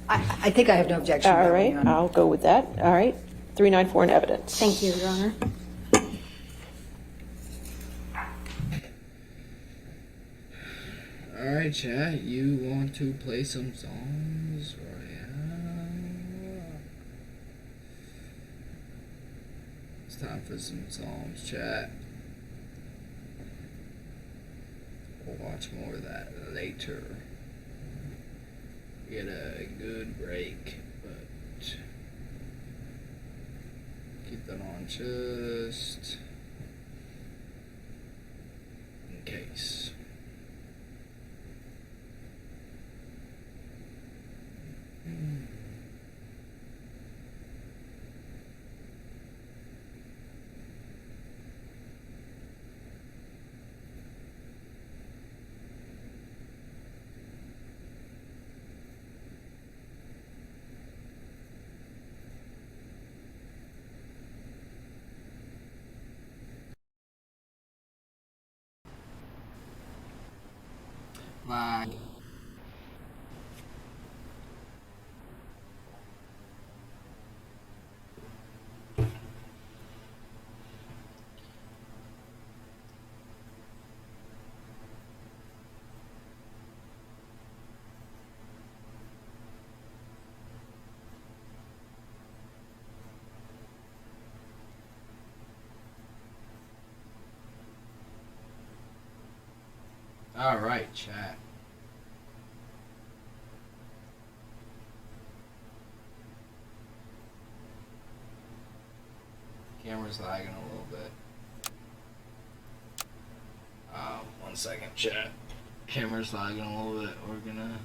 I think I have no objection. All right, I'll go with that. All right, 394 in evidence. Thank you, Your Honor. Alright, chat, you want to play some songs Royale? It's time for some songs, chat. We'll watch more of that later. Get a good break, but keep that on just in case. Lag. All right, chat. Camera's lagging a little bit. 1 second, chat. Camera's lagging a little bit. We're gonna.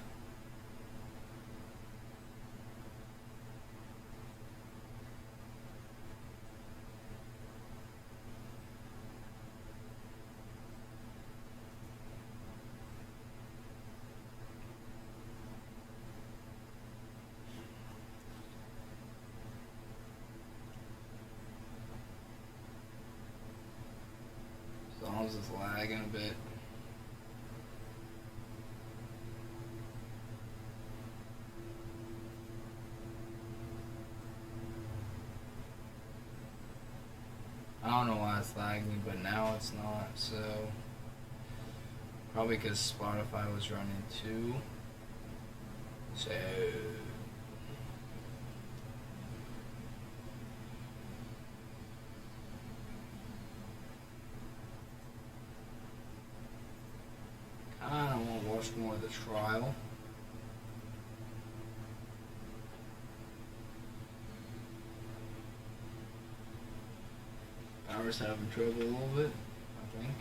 As long as it's lagging a bit. I don't know why it's lagging, but now it's not, so probably because Spotify was running too. So I want to watch more of the trial. Power's having trouble a little bit, I think.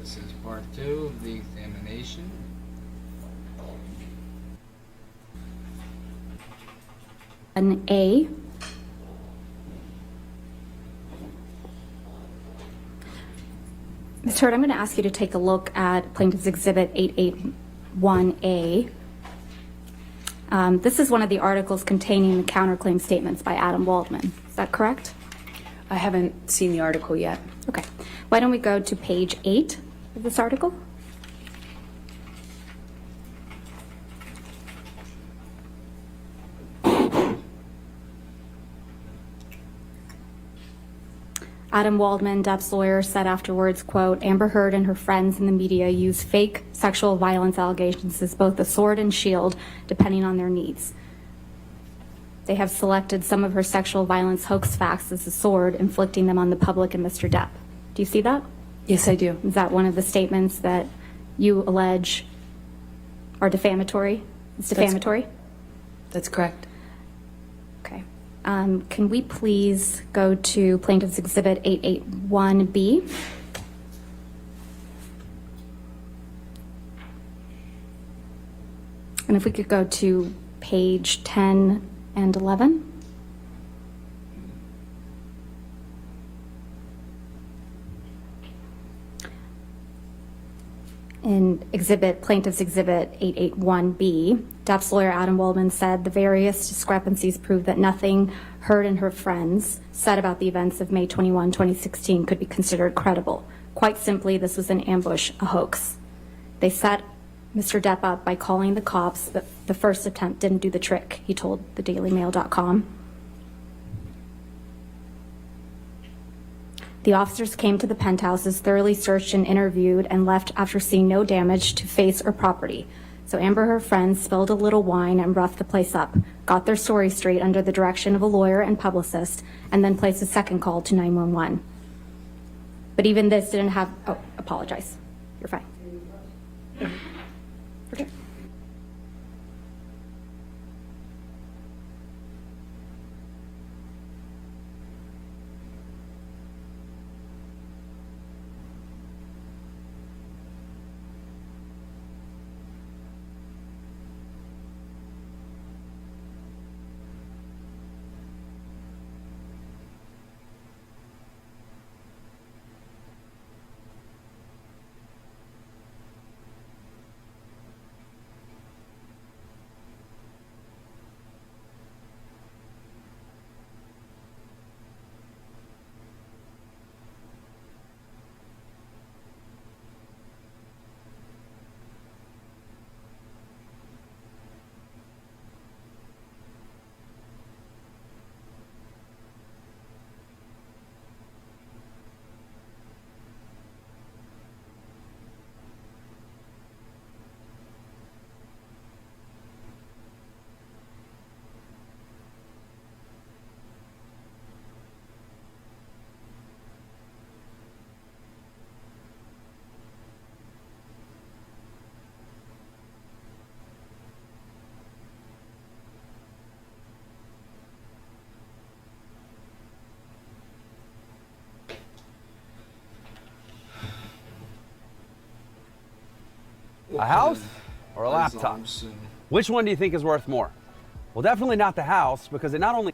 This is part 2 of the examination. An A. Ms. Hurd, I'm going to ask you to take a look at Plaintiff's Exhibit 881A. This is one of the articles containing the counterclaim statements by Adam Waldman. Is that correct? I haven't seen the article yet. Okay. Why don't we go to page 8 of this article? Adam Waldman, Depp's lawyer, said afterwards, quote, Amber Heard and her friends in the media use fake sexual violence allegations as both a sword and shield, depending on their needs. They have selected some of her sexual violence hoax facts as a sword, inflicting them on the public and Mr. Depp. Do you see that? Yes, I do. Is that one of the statements that you allege are defamatory? It's defamatory? That's correct. Okay. Can we please go to Plaintiff's Exhibit 881B? And if we could go to page 10 and 11. In Plaintiff's Exhibit 881B, Depp's lawyer Adam Waldman said the various discrepancies prove that nothing Heard and her friends said about the events of May 21, 2016 could be considered credible. Quite simply, this was an ambush, a hoax. They set Mr. Depp up by calling the cops, but the first attempt didn't do the trick, he told thedailymail.com. The officers came to the penthouses, thoroughly searched and interviewed, and left after seeing no damage to face or property. So Amber and her friends spilled a little wine and roughed the place up, got their story straight under the direction of a lawyer and publicist, and then placed a second call to 911. But even this didn't have, oh, apologize. You're fine. Okay. A house or a laptop? Which one do you think is worth more? Well, definitely not the house, because it not only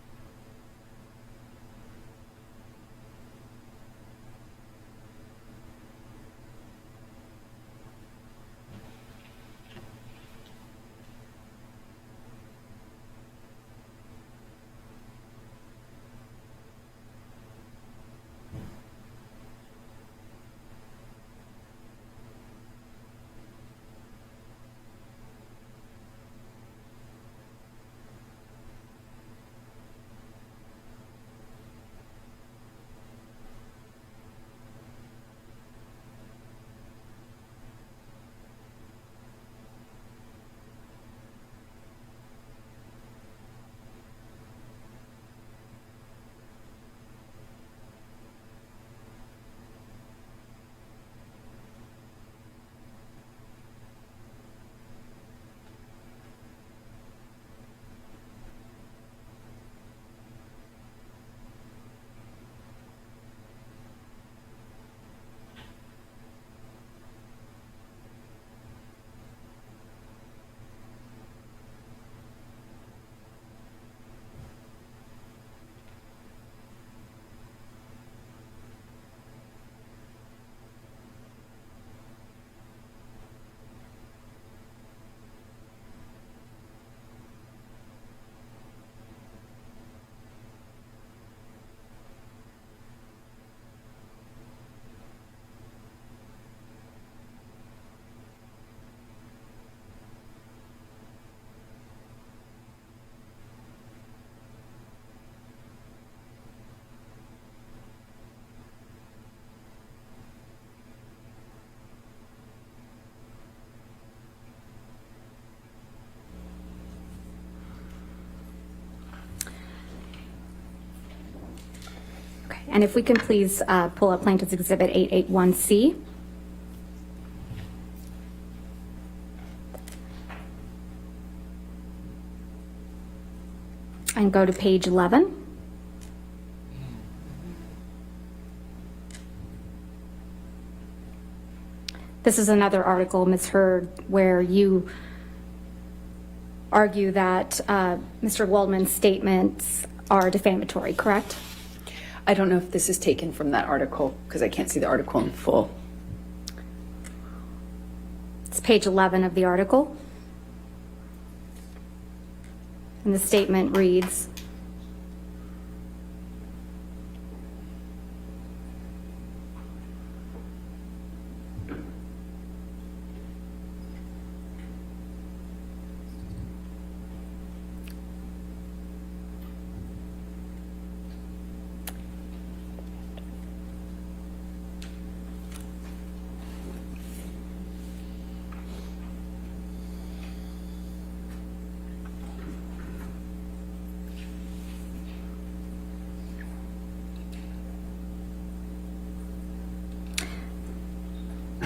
And if we can please pull up Plaintiff's Exhibit 881C. And go to page 11. This is another article, Ms. Hurd, where you argue that Mr. Waldman's statements are defamatory, correct? I don't know if this is taken from that article because I can't see the article in full. It's page 11 of the article. And the statement reads,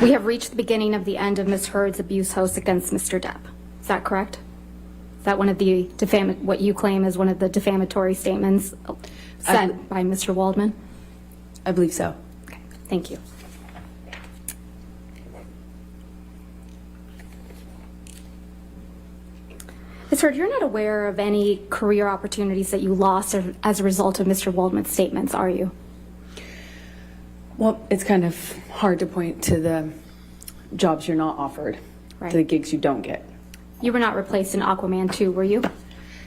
We have reached the beginning of the end of Ms. Heard's abuse hoax against Mr. Depp. Is that correct? Is that one of the what you claim is one of the defamatory statements sent by Mr. Waldman? I believe so. Okay, thank you. Ms. Heard, you're not aware of any career opportunities that you lost as a result of Mr. Waldman's statements, are you? Well, it's kind of hard to point to the jobs you're not offered, Right. to the gigs you don't get. You were not replaced in Aquaman 2, were you?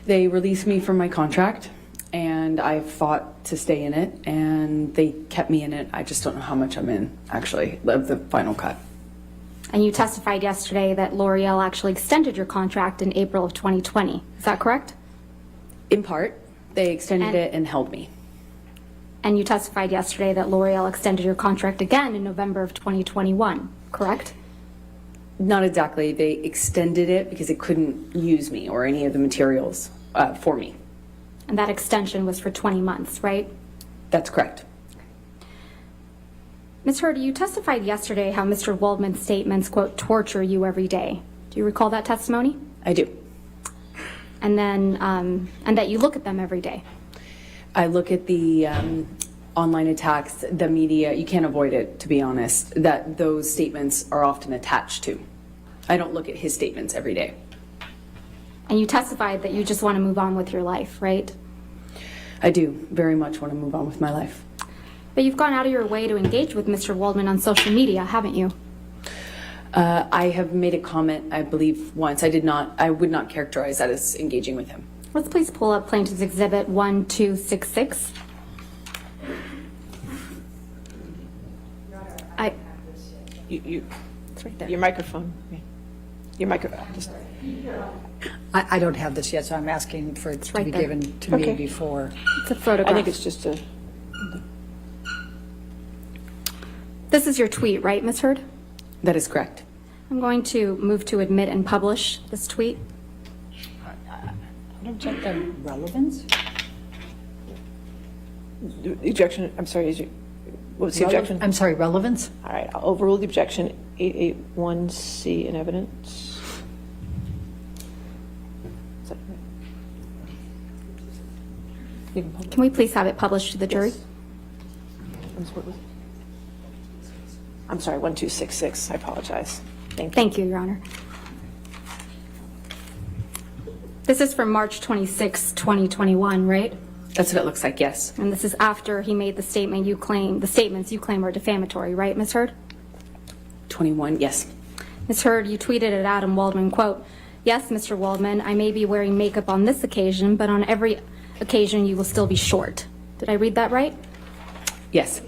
They released me from my contract, and I fought to stay in it, and they kept me in it. I just don't know how much I'm in, actually, of the final cut. And you testified yesterday that L'Oreal actually extended your contract in April of 2020. Is that correct? In part, they extended it and held me. And you testified yesterday that L'Oreal extended your contract again in November of 2021, correct? Not exactly. They extended it because they couldn't use me or any of the materials for me. And that extension was for 20 months, right? That's correct. Ms. Heard, you testified yesterday how Mr. Waldman's statements, quote, torture you every day. Do you recall that testimony? I do. And then, and that you look at them every day. I look at the online attacks, the media, you can't avoid it, to be honest, that those statements are often attached to. I don't look at his statements every day. And you testified that you just want to move on with your life, right? I do very much want to move on with my life. But you've gone out of your way to engage with Mr. Waldman on social media, haven't you? I have made a comment, I believe, once. I would not characterize that as engaging with him. Let's please pull up Plaintiff's Exhibit 1266. It's right there. Your microphone. Your microphone. I don't have this yet, so I'm asking for it to right be there. given to me before. It's a photograph. I think it's just a. This is your tweet, right, Ms. Heard? That is correct. I'm going to move to admit and publish this tweet. I don't check the relevance. The objection, I'm sorry, what was the objection? I'm sorry, relevance? All right, I'll overrule the objection. 881C in evidence. Is that right? Can we please have it published to the jury? I'm sorry, 1266. I apologize. Thank you, Your Honor. This is from March 26, 2021, right? That's what it looks like, yes. And this is after he made the statements you claim are defamatory, right, Ms. Heard? 21, yes. Ms. Heard, you tweeted at Adam Waldman, quote, "Yes, Mr. Waldman, I may be wearing makeup on this occasion, but on every occasion you will still be short." Did I read that right? Yes.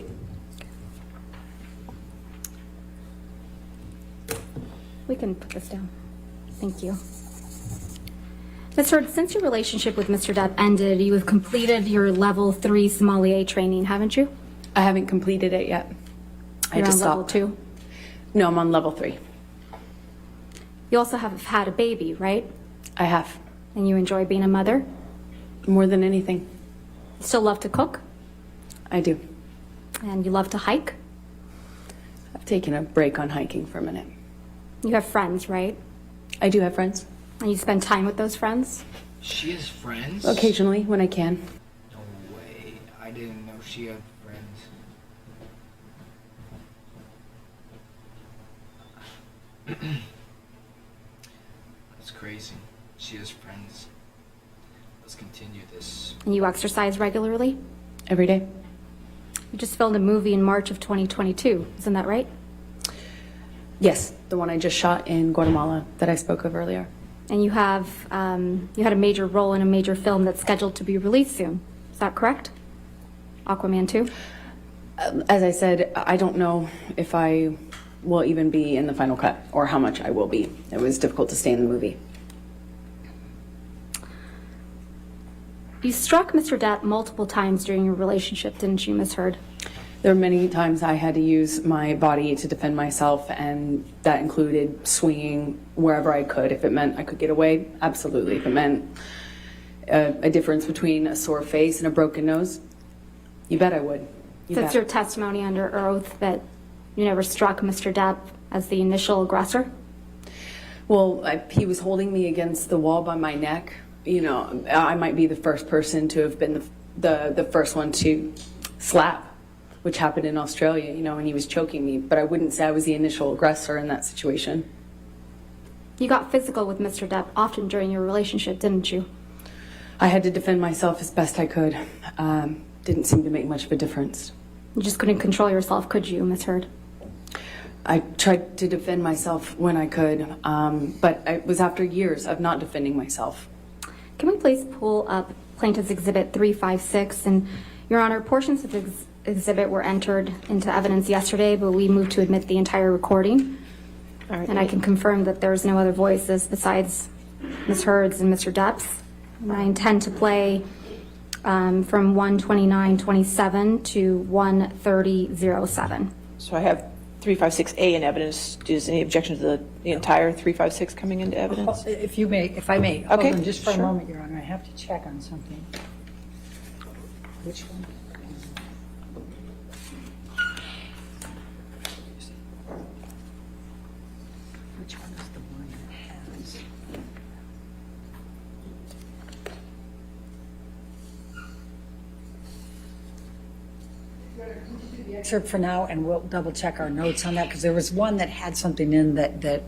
We can put this down. Thank you. Ms. Heard, since your relationship with Mr. Depp ended, you have completed your level 3 sommelier training, haven't you? I haven't completed it yet. You're I just on level stopped. 2? No, I'm on level 3. You also have had a baby, right? I have. And you enjoy being a mother? More than anything. You still love to cook? I do. And you love to hike? I've taken a break on hiking for a minute. You have friends, right? I do have friends. And you spend time with those friends? She has friends? Occasionally, when I can. No way. I didn't know she had friends. That's crazy. She has friends. Let's continue this. And you exercise regularly? Every day. You just filmed a movie in March of 2022, isn't that right? Yes, the one I just shot in Guatemala that I spoke of earlier. And you have you had a major role in a major film that's scheduled to be released soon. Is that correct? Aquaman 2? As I said, I don't know if I will even be in the final cut or how much I will be. It was difficult to stay in the movie. You struck Mr. Depp multiple times during your relationship, didn't you, Ms. Heard? There were many times I had to use my body to defend myself, and that included swinging wherever I could. If it meant I could get away, absolutely. If it meant a difference between a sore face and a broken nose, you bet I would. That's your testimony under oath that You never struck Mr. Depp as the initial aggressor? Well, he was holding me against the wall by my neck. You know, I might be the first person to have been the first one to slap, which happened in Australia, you know, when he was choking me. But I wouldn't say I was the initial aggressor in that situation. You got physical with Mr. Depp often during your relationship, didn't you? I had to defend myself as best I could. Didn't seem to make much of a difference. You just couldn't control yourself, could you, Ms. Heard? I tried to defend myself when I could, but it was after years of not defending myself. Can we please pull up Plaintiff's Exhibit 356? And, Your Honor, portions of the exhibit were entered into evidence yesterday, but we moved to admit the entire recording. All right. And I can confirm that there's no other voices besides Ms. Heard's and Mr. Depp's. And I intend to play from 1:29:27 to 1:30:07. So I have 356A in evidence. Is any objection to the entire 356 coming into evidence? If I may, Okay, hold on just for sure. a moment, Your Honor. I have to check on something. Which one? Which one is the one that has? The excerpt for now, and we'll double check our notes on that, because there was one that had something in that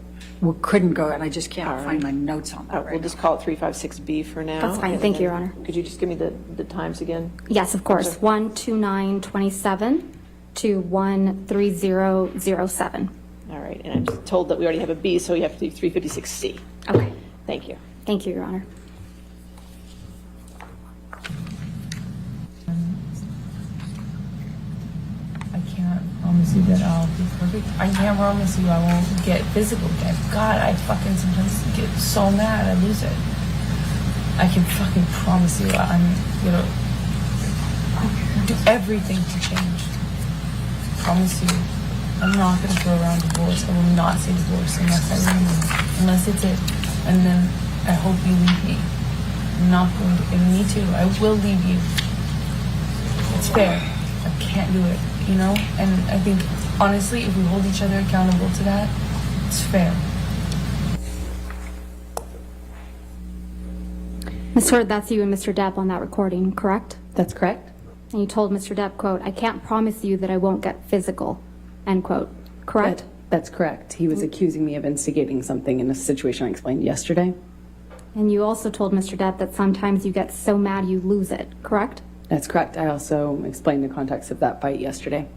couldn't go, and I just can't find my notes on that right We'll just call it 356B for now. That's fine. and Thank you, then- Your Honor. Could you just give me the times again? Yes, of course. 1:29:27 to 1:30:07. All right, and I'm told that we already have a B, so we have to do 356C. Okay. Thank you. Thank you, Your Honor. I can't promise you that I'll be perfect. I can't promise you I won't get physical again. God, I fucking sometimes get so mad I lose it. I can fucking promise you I'm gonna do everything to change. Promise you. I'm not gonna throw around divorce. I will not say divorce unless I leave you. Unless it's it. And then I hope you leave me. I'm not going to, and me too. I will leave you. It's fair. I can't do it, you know? And I think, honestly, if we hold each other accountable to that, it's fair. Ms. Heard, that's you and Mr. Depp on that recording, correct? That's correct. And you told Mr. Depp, quote, "I can't promise you that I won't get physical," end quote. Correct? That's correct. He was accusing me of instigating something in a situation I explained yesterday. And you also told Mr. Depp that sometimes you get so mad you lose it, correct? That's correct. I also explained the context of that fight yesterday.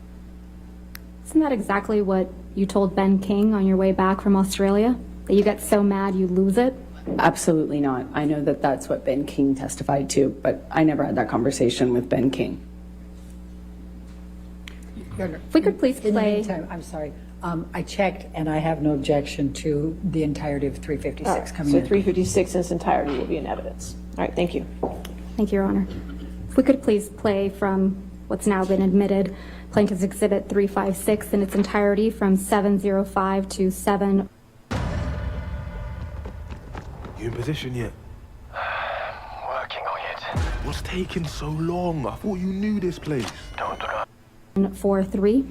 Isn't that exactly what you told Ben King on your way back from Australia? That you get so mad you lose it? Absolutely not. I know that that's what Ben King testified to, but I never had that conversation with Ben King. If we could please In the play. meantime, I'm sorry. I checked, and I have no objection to the entirety of 356 coming So in. 356 in its entirety will be in evidence. All right, thank you. Thank you, Your Honor. If we could please play from what's now been admitted, Plaintiff's Exhibit 356 in its entirety from 7:05 to 7. You in position yet? Working on it. What's taking so long? I thought you knew this place. Don't do that. 4:3.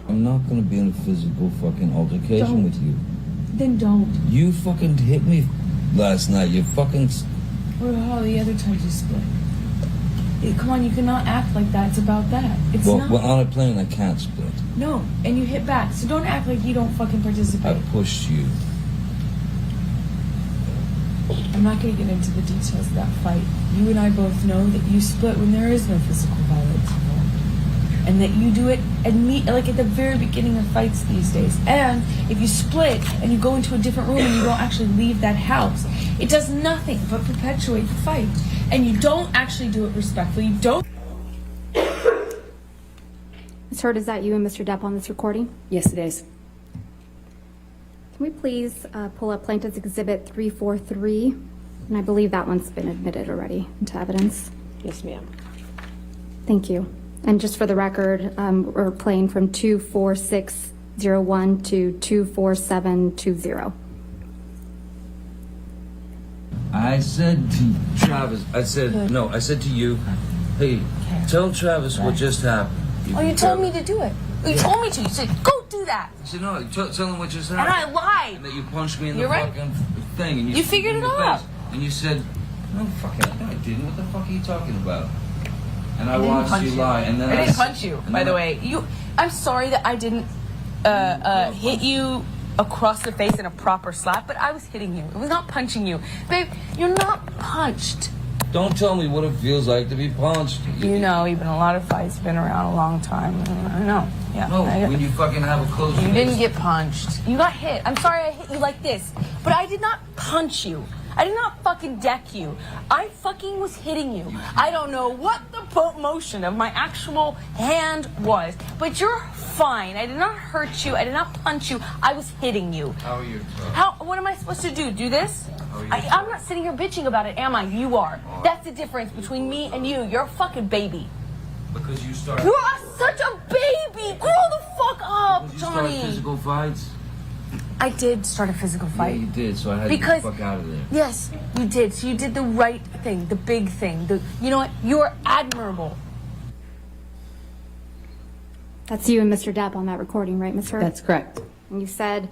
I'm not gonna be in a physical fucking altercation with you. Then don't. You fucking hit me last night. You fucking. What about all the other times you split? Come on, you cannot act like that's about that. It's Well, not. well, on a plane, I can't split. No, and you hit back. So don't act like you don't fucking participate. I pushed you. I'm not going to get into the details of that fight. You and I both know that you split when there is no physical violence involved. And that you do it like at the very beginning of fights these days. And if you split and you go into a different room and you don't actually leave that house, it does nothing but perpetuate the fight. And you don't actually do it respectfully. You don't. Ms. Heard, is that you and Mr. Depp on this recording? Yes, it is. Can we please pull up Plaintiff's Exhibit 343? And I believe that one's been admitted already into evidence. Yes, ma'am. Thank you. And just for the record, we're playing from 24601 to 24720. I said to Travis, I said to you, hey, tell Travis what just happened. Oh, you told me to do it. You told me to. You said, go do that. I said, no, tell him what you said. And I lied. And that you punched me in the You're right. fucking thing. And You figured it out. And you said, no, fucking, no, I didn't. What the fuck are you talking about? And I didn't watched punch you lie. And then I didn't punch you, by the way. I'm sorry that I didn't hit you across the face in a proper slap, but I was hitting you. It was not punching you. Babe, you're not punched. Don't tell me what it feels like to be punched. You know, you've been in a lot of fights, been around a long time. I know. Yeah. No, when you fucking have a close You didn't get punched. You got hit. I'm sorry I hit you like this, but I did not punch you. I did not fucking deck you. I fucking was hitting you. I don't know what the motion of my actual hand was, but you're fine. I did not hurt you. I did not punch you. I was hitting you. How are you? What am I supposed to do? Do this? I'm not sitting here bitching about it, am I? You are. That's the difference between me and you. You're a fucking baby. Because you started. You are such a baby. Grow the fuck up, You Johnny. started physical fights. I did start a physical fight. Yeah, you did. So I had to get the fuck out of there. Yes, you did. So you did the right thing, the big thing. You know what? You are admirable. That's you and Mr. Depp on that recording, right, Ms. Hurd? That's correct. And you said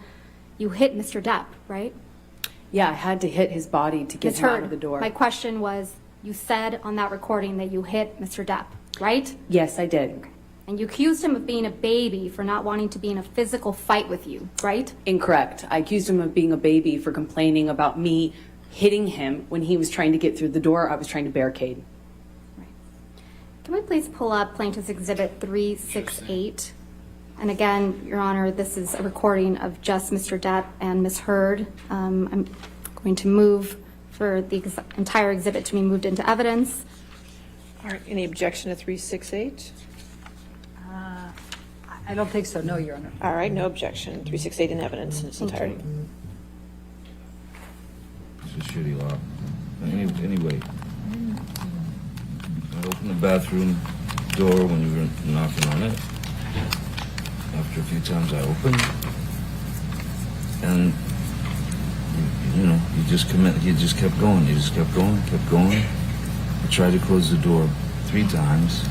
you hit Mr. Depp, right? Yeah, I had to hit his body to get Ms. him out Hurd, of the door. my question was, you said on that recording that you hit Mr. Depp, right? Yes, I did. And you accused him of being a baby for not wanting to be in a physical fight with you, right? Incorrect. I accused him of being a baby for complaining about me hitting him when he was trying to get through the door. I was trying to barricade. Can we please pull up Plaintiff's Exhibit 368? And again, Your Honor, this is a recording of just Mr. Depp and Ms. Hurd. I'm going to move for the entire exhibit to be moved into evidence. All right, any objection to 368? I don't think so, no, Your Honor. All right, no objection. 368 in evidence in its entirety. It's a shitty law. Anyway, I opened the bathroom door when you were knocking on it. After a few times I opened, and you just kept going. You just kept going, kept going. I tried to close the door 3 times.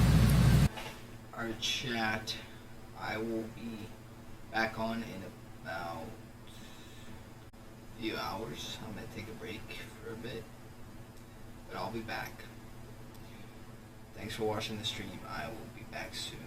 Our chat, I will be back on in about a few hours. I'm gonna take a break for a bit, but I'll be back. Thanks for watching the stream. I will be back soon.